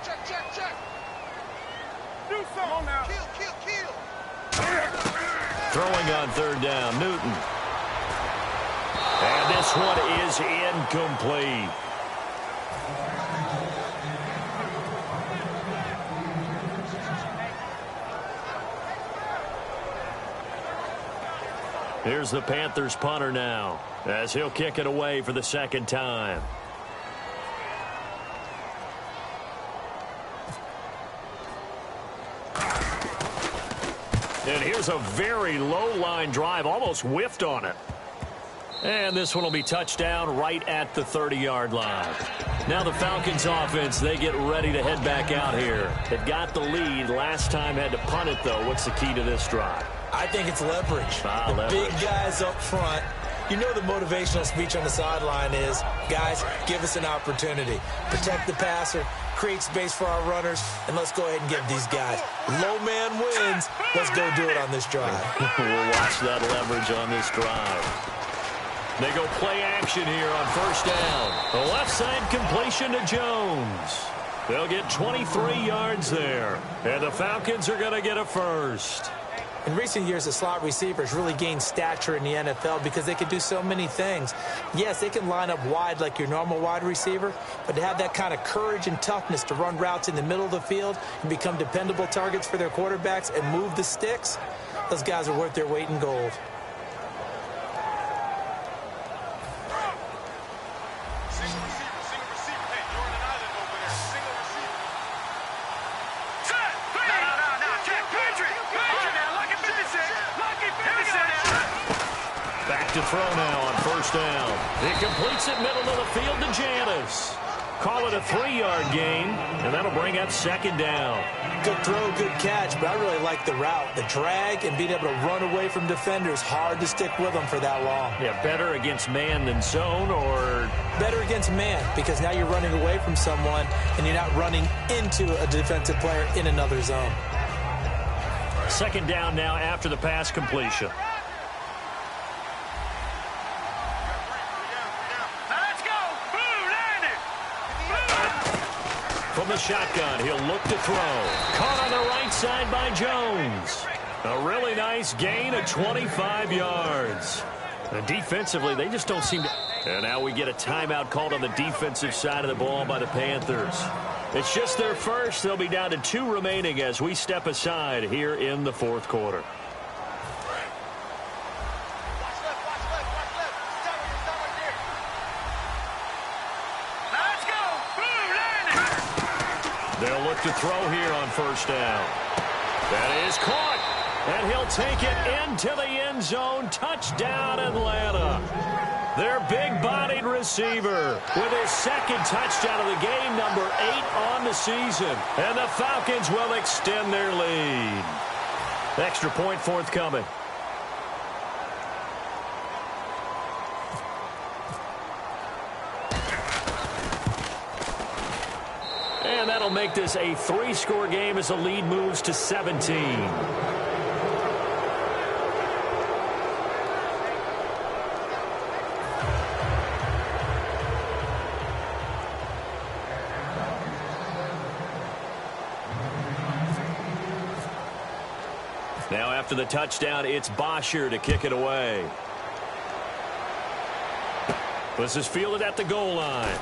Do something on now. Kill. Throwing on third down, Newton. And this one is incomplete. Here's the Panthers punter now, as he'll kick it away for the second time. And here's a very low line drive, almost whiffed on it. And this one will be touchdown right at the 30-yard line. Now the Falcons offense, they get ready to head back out here. They've got the lead. Last time had to punt it, though. What's the key to this drive? I think it's leverage. Leverage. Big guys up front. You know the motivational speech on the sideline is, guys, give us an opportunity. Protect the passer, create space for our runners, and let's go ahead and give these guys. Low man wins. Let's go do it on this drive. We'll watch that leverage on this drive. They go play action here on first down. The left side completion to Jones. They'll get 23 yards there. And the Falcons are going to get a first. In recent years, the slot receivers really gained stature in the NFL because they can do so many things. Yes, they can line up wide like your normal wide receiver, but to have that kind of courage and toughness to run routes in the middle of the field and become dependable targets for their quarterbacks and move the sticks, those guys are worth their weight in gold. To throw now on first down. He completes it middle of the field to Janis. Call it a 3-yard gain, and that'll bring up second down. Good throw, good catch, but I really like the route. The drag and being able to run away from defenders, hard to stick with them for that long. Yeah, better against man than zone, or? Better against man, because now you're running away from someone, and you're not running into a defensive player in another zone. Second down now after the pass completion. From the shotgun, he'll look to throw. Caught on the right side by Jones. A really nice gain of 25 yards. And defensively, they just don't seem to... And now we get a timeout called on the defensive side of the ball by the Panthers. It's just their first. They'll be down to 2 remaining as we step aside here in the fourth quarter. They'll look to throw here on first down. That is caught. And he'll take it into the end zone. Touchdown, Atlanta. Their big-bodied receiver with his second touchdown of the game, number 8 on the season. And the Falcons will extend their lead. Extra point forthcoming. And that'll make this a 3-score game as the lead moves to 17. Now after the touchdown, it's Bosher to kick it away. This is fielded at the goal line.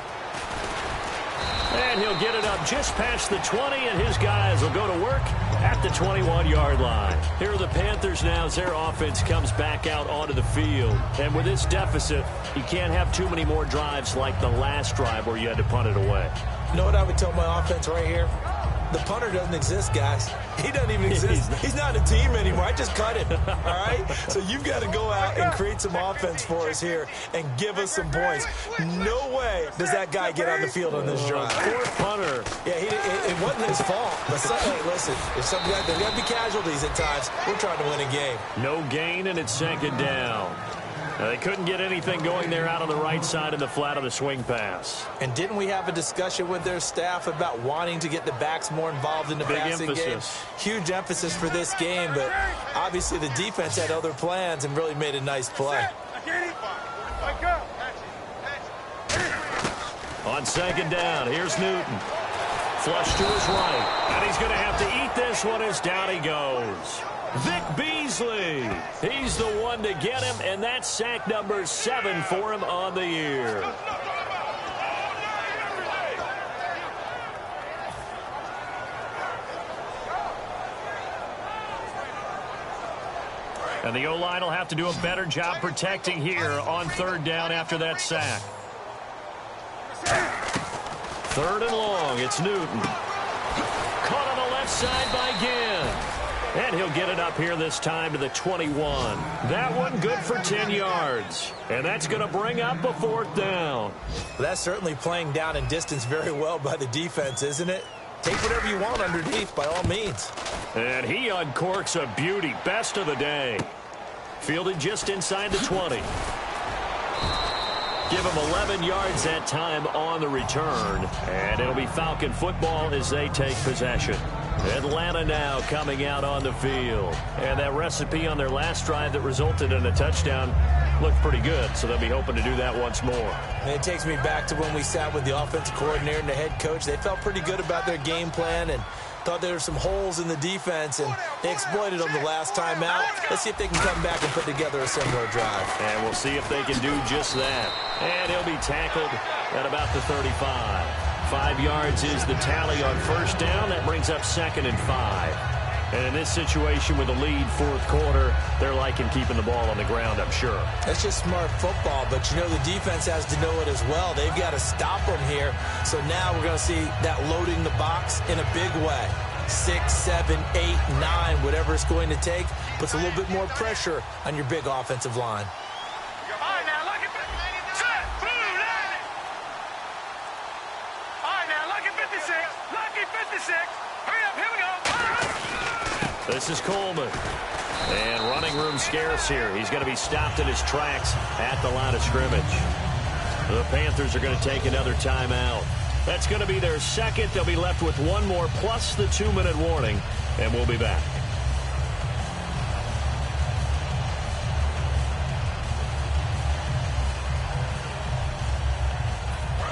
And he'll get it up just past the 20, and his guys will go to work at the 21-yard line. Here are the Panthers now as their offense comes back out onto the field. And with this deficit, you can't have too many more drives like the last drive where you had to punt it away. You know what I would tell my offense right here? The punter doesn't exist, guys. He doesn't even exist. He's not a team anymore. I just cut him, all right? So you've got to go out and create some offense for us here and give us some points. No way does that guy get on the field on this drive. Poor punter. Yeah, it wasn't his fault. But hey, listen, there's got to be casualties at times. We're trying to win a game. No gain, and it's second down. They couldn't get anything going there out on the right side in the flat of the swing pass. And didn't we have a discussion with their staff about wanting to get the backs more involved in the passing game? Huge emphasis for this game, but obviously the defense had other plans and really made a nice play. On second down, here's Newton. Flush to his right, and he's going to have to eat this one as down he goes. Vic Beasley, he's the one to get him, and that's sack number 7 for him on the year. And the O-line will have to do a better job protecting here on third down after that sack. Third and long, it's Newton. Caught on the left side by Ginn. And he'll get it up here this time to the 21. That one good for 10 yards. And that's going to bring up a fourth down. Well, that's certainly playing down and distance very well by the defense, isn't it? Take whatever you want underneath, by all means. And he uncorks a beauty. Best of the day. Fielded just inside the 20. Give him 11 yards that time on the return. And it'll be Falcon football as they take possession. Atlanta now coming out on the field. And that recipe on their last drive that resulted in a touchdown looked pretty good, so they'll be hoping to do that once more. And it takes me back to when we sat with the offensive coordinator and the head coach. They felt pretty good about their game plan and thought there were some holes in the defense, and they exploited them the last time out. Let's see if they can come back and put together a similar drive. And we'll see if they can do just that. And he'll be tackled at about the 35. 5 yards is the tally on first down. That brings up 2nd and 5. And in this situation with a lead fourth quarter, they're liking keeping the ball on the ground, I'm sure. That's just smart football, but you know the defense has to know it as well. They've got to stop them here. So now we're going to see that loading the box in a big way. 6, 7, 8, 9, whatever it's going to take, puts a little bit more pressure on your big offensive line. This is Coleman. And running room scarce here. He's going to be stopped in his tracks at the line of scrimmage. The Panthers are going to take another timeout. That's going to be their second. They'll be left with one more plus the 2-minute warning. And we'll be back.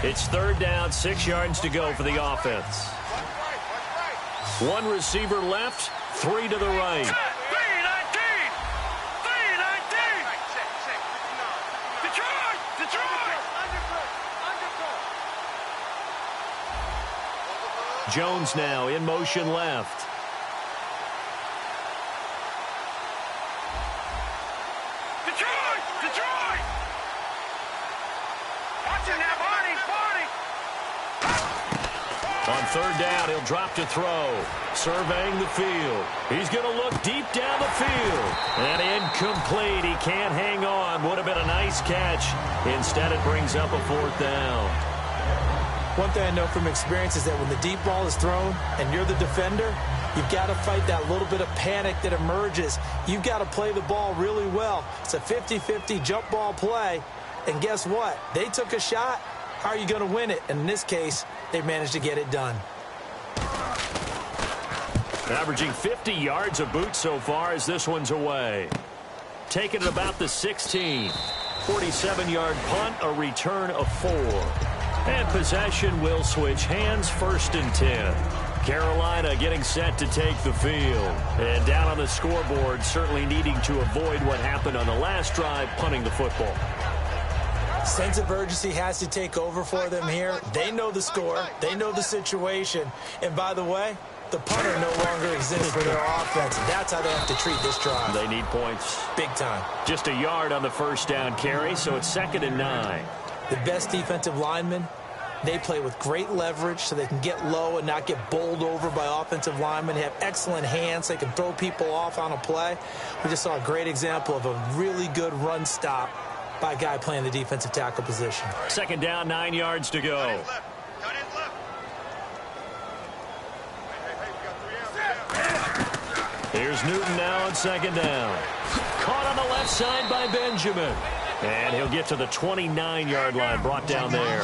It's third down, 6 yards to go for the offense. One receiver left, 3 to the right. Jones now in motion left. Detroit! Watch it now, Barney! On third down, he'll drop to throw. Surveying the field. He's going to look deep down the field. And incomplete. He can't hang on. Would have been a nice catch. Instead, it brings up a fourth down. One thing I know from experience is that when the deep ball is thrown and you're the defender, you've got to fight that little bit of panic that emerges. You've got to play the ball really well. It's a 50-50 jump ball play. And guess what? They took a shot. How are you going to win it? And in this case, they managed to get it done. Averaging 50 yards a boot so far as this one's away. Taking it about the 16. 47-yard punt, a return of 4. And possession will switch hands, 1st and 10. Carolina getting set to take the field. And down on the scoreboard, certainly needing to avoid what happened on the last drive, punting the football. Sense of urgency has to take over for them here. They know the score. They know the situation. And by the way, the punter no longer exists for their offense. That's how they have to treat this drive. They need points. Big time. Just a yard on the first down carry, so it's 2nd and 9. The best defensive linemen They play with great leverage so they can get low and not get bowled over by offensive linemen. They have excellent hands. They can throw people off on a play. We just saw a great example of a really good run stop by a guy playing the defensive tackle position. Second down, 9 yards to go. Here's Newton now on second down. Caught on the left side by Benjamin. And he'll get to the 29-yard line, brought down there.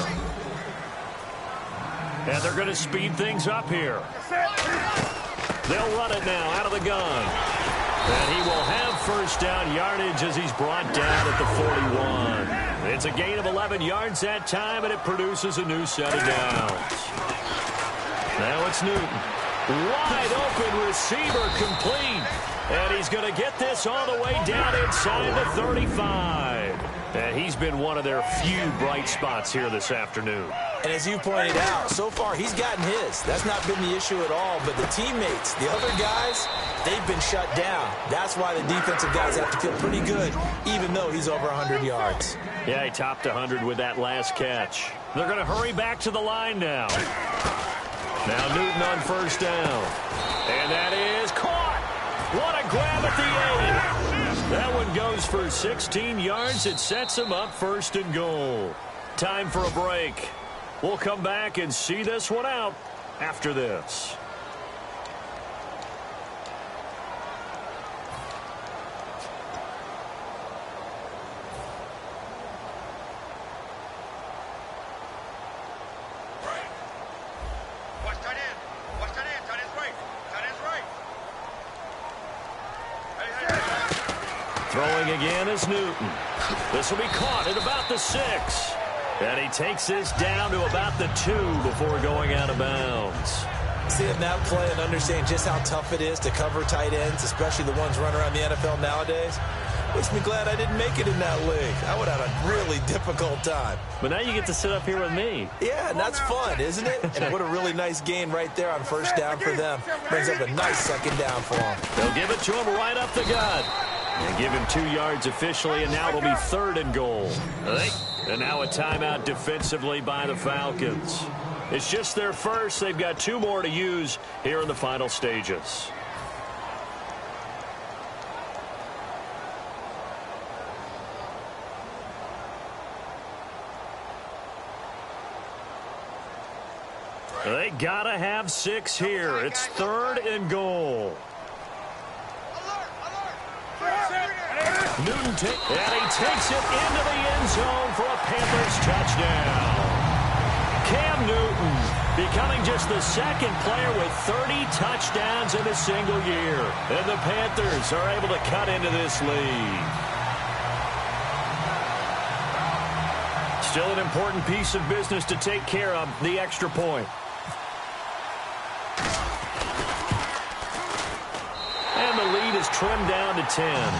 And they're going to speed things up here. They'll run it now out of the gun. And he will have first down yardage as he's brought down at the 41. It's a gain of 11 yards that time, and it produces a new set of downs. Now it's Newton. Wide open receiver complete. And he's going to get this all the way down inside the 35. And he's been one of their few bright spots here this afternoon. And as you pointed out, so far he's gotten his. That's not been the issue at all. But the teammates, the other guys, they've been shut down. That's why the defensive guys have to feel pretty good, even though he's over 100 yards. Yeah, he topped 100 with that last catch. They're going to hurry back to the line now. Now Newton on first down. And that is caught. What a grab at the 8. That one goes for 16 yards. It sets him up first and goal. Time for a break. We'll come back and see this one out after this. Throwing again is Newton. This will be caught at about the 6. And he takes this down to about the 2 before going out of bounds. Seeing that play and understanding just how tough it is to cover tight ends, especially the ones running around the NFL nowadays, makes me glad I didn't make it in that league. I would have a really difficult time. But now you get to sit up here with me. Yeah, and that's fun, isn't it? And what a really nice gain right there on first down for them. Brings up a nice second down for them. They'll give it to him right up the gut. And give him 2 yards officially, and now it'll be 3rd and goal. And now a timeout defensively by the Falcons. It's just their first. They've got 2 more to use here in the final stages. They gotta have 6 here. It's 3rd and goal. Newton and he takes it into the end zone for a Panthers touchdown. Cam Newton becoming just the 2nd player with 30 touchdowns in a single year. And the Panthers are able to cut into this lead. Still an important piece of business to take care of, the extra point. And the lead is trimmed down to 10.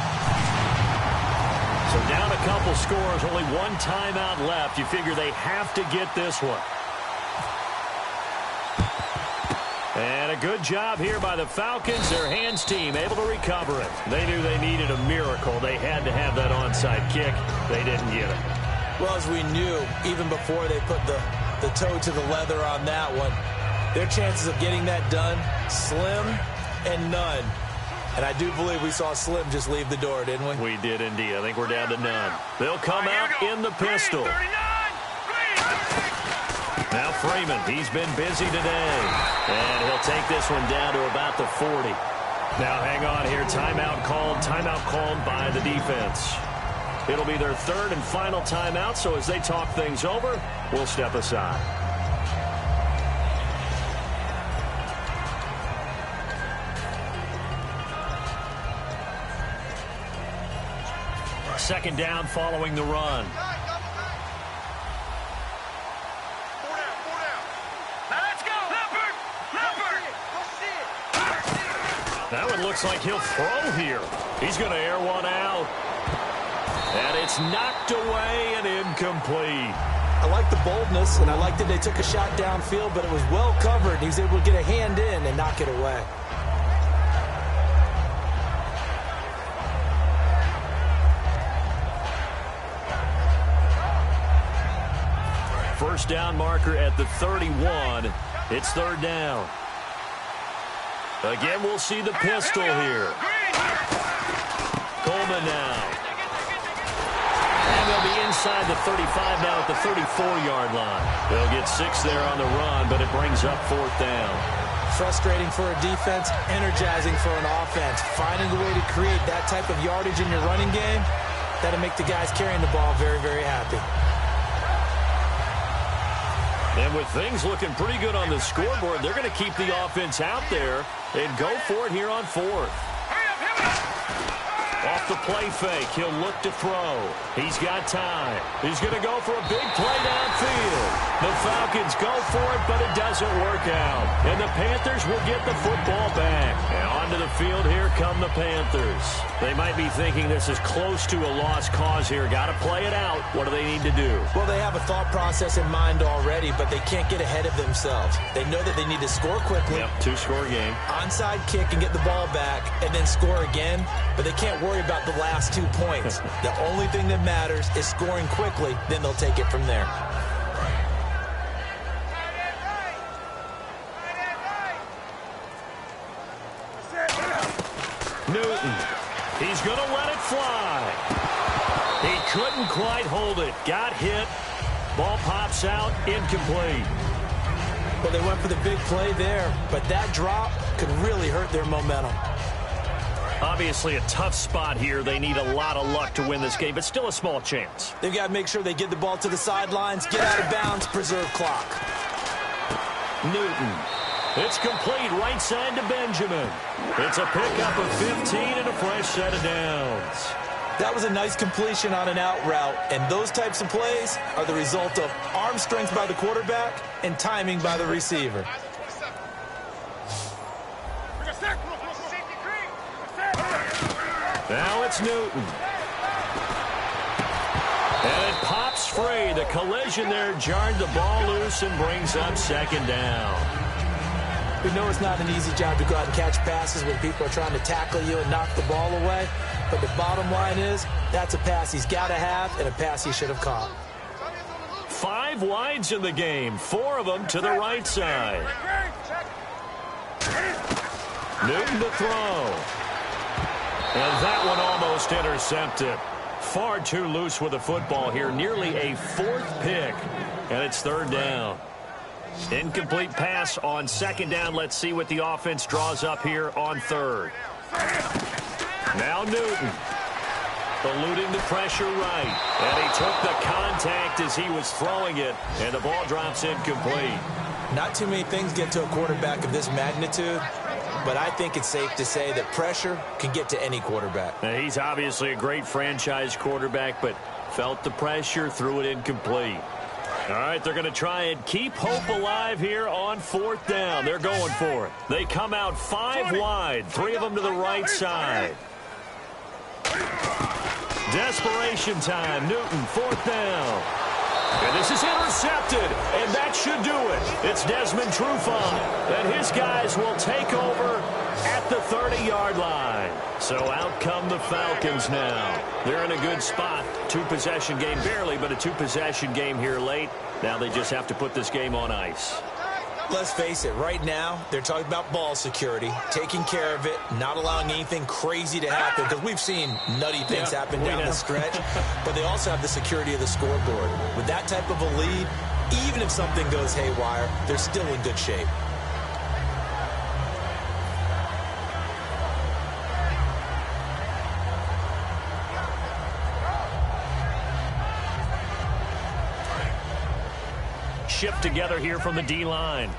So down a couple scores, only 1 timeout left. You figure they have to get this one. And a good job here by the Falcons. Their hands team able to recover it. They knew they needed a miracle. They had to have that onside kick. They didn't get it. Well, as we knew, even before they put the toe to the leather on that one, their chances of getting that done, slim and none. And I do believe we saw Slim just leave the door, didn't we? We did indeed. I think we're down to none. They'll come out in the pistol. Now Freeman, he's been busy today. And he'll take this one down to about the 40. Now hang on here. Timeout called by the defense. It'll be their 3rd and final timeout, so as they talk things over, we'll step aside. Second down following the run. That one looks like he'll throw here. He's going to air one out. And it's knocked away and incomplete. I like the boldness, and I like that they took a shot downfield, but it was well covered. He was able to get a hand in and knock it away. first down marker at the 31. It's third down. Again, we'll see the pistol here. Coleman now. And they'll be inside the 35 now at the 34-yard line. They'll get 6 there on the run, but it brings up fourth down. Frustrating for a defense, energizing for an offense. Finding a way to create that type of yardage in your running game, that'll make the guys carrying the ball very, very happy. And with things looking pretty good on the scoreboard, they're going to keep the offense out there and go for it here on fourth. Off the play fake, he'll look to throw. He's got time. He's going to go for a big play downfield. The Falcons go for it, but it doesn't work out. And the Panthers will get the football back. And onto the field, here come the Panthers. They might be thinking this is close to a lost cause here. Got to play it out. What do they need to do? Well, they have a thought process in mind already, but they can't get ahead of themselves. They know that they need to score quickly. Yep, 2-score game. Onside kick and get the ball back, and then score again. But they can't worry about the last 2 points. The only thing that matters is scoring quickly, then they'll take it from there. Newton. He's going to let it fly. He couldn't quite hold it. Got hit. Ball pops out. Incomplete. Well, they went for the big play there, but that drop could really hurt their momentum. Obviously a tough spot here. They need a lot of luck to win this game, but still a small chance. They've got to make sure they get the ball to the sidelines, get out of bounds, preserve clock. Newton. It's complete right side to Benjamin. It's a pickup of 15 and a fresh set of downs. That was a nice completion on an out route, and those types of plays are the result of arm strength by the quarterback and timing by the receiver. Now it's Newton. And it pops free. The collision there jarred the ball loose and brings up second down. We know it's not an easy job to go out and catch passes when people are trying to tackle you and knock the ball away. But the bottom line is, that's a pass he's got to have and a pass he should have caught. 5 wides in the game, 4 of them to the right side. Newton to throw. And that one almost intercepted. Far too loose with the football here. Nearly a 4th pick. And it's third down. Incomplete pass on second down. Let's see what the offense draws up here on third. Now Newton. Eluding the pressure right. And he took the contact as he was throwing it. And the ball drops incomplete. Not too many things get to a quarterback of this magnitude, but I think it's safe to say that pressure can get to any quarterback. Now, he's obviously a great franchise quarterback, but felt the pressure, threw it incomplete. All right, they're going to try and keep hope alive here on fourth down. They're going for it. They come out 5 wide, 3 of them to the right side. Desperation time. Newton, fourth down. And this is intercepted, and that should do it. It's Desmond Trufant, and his guys will take over at the 30-yard line. So out come the Falcons now. They're in a good spot. 2-possession game, barely, but a 2-possession game here late. Now they just have to put this game on ice. Let's face it, right now, they're talking about ball security, taking care of it, not allowing anything crazy to happen, because we've seen nutty things happen down the stretch, but they also have the security of the scoreboard. With that type of a lead, even if something goes haywire, they're still in good shape. Shift together here from the D-line.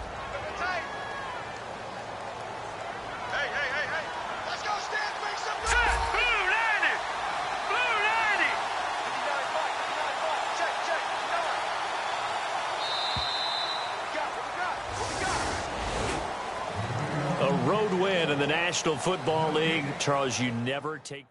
Let's go, Stan. Make some noise. Blue 90. Blue 90. 59 check. What we got? A road win in the National Football League. Charles, you never take...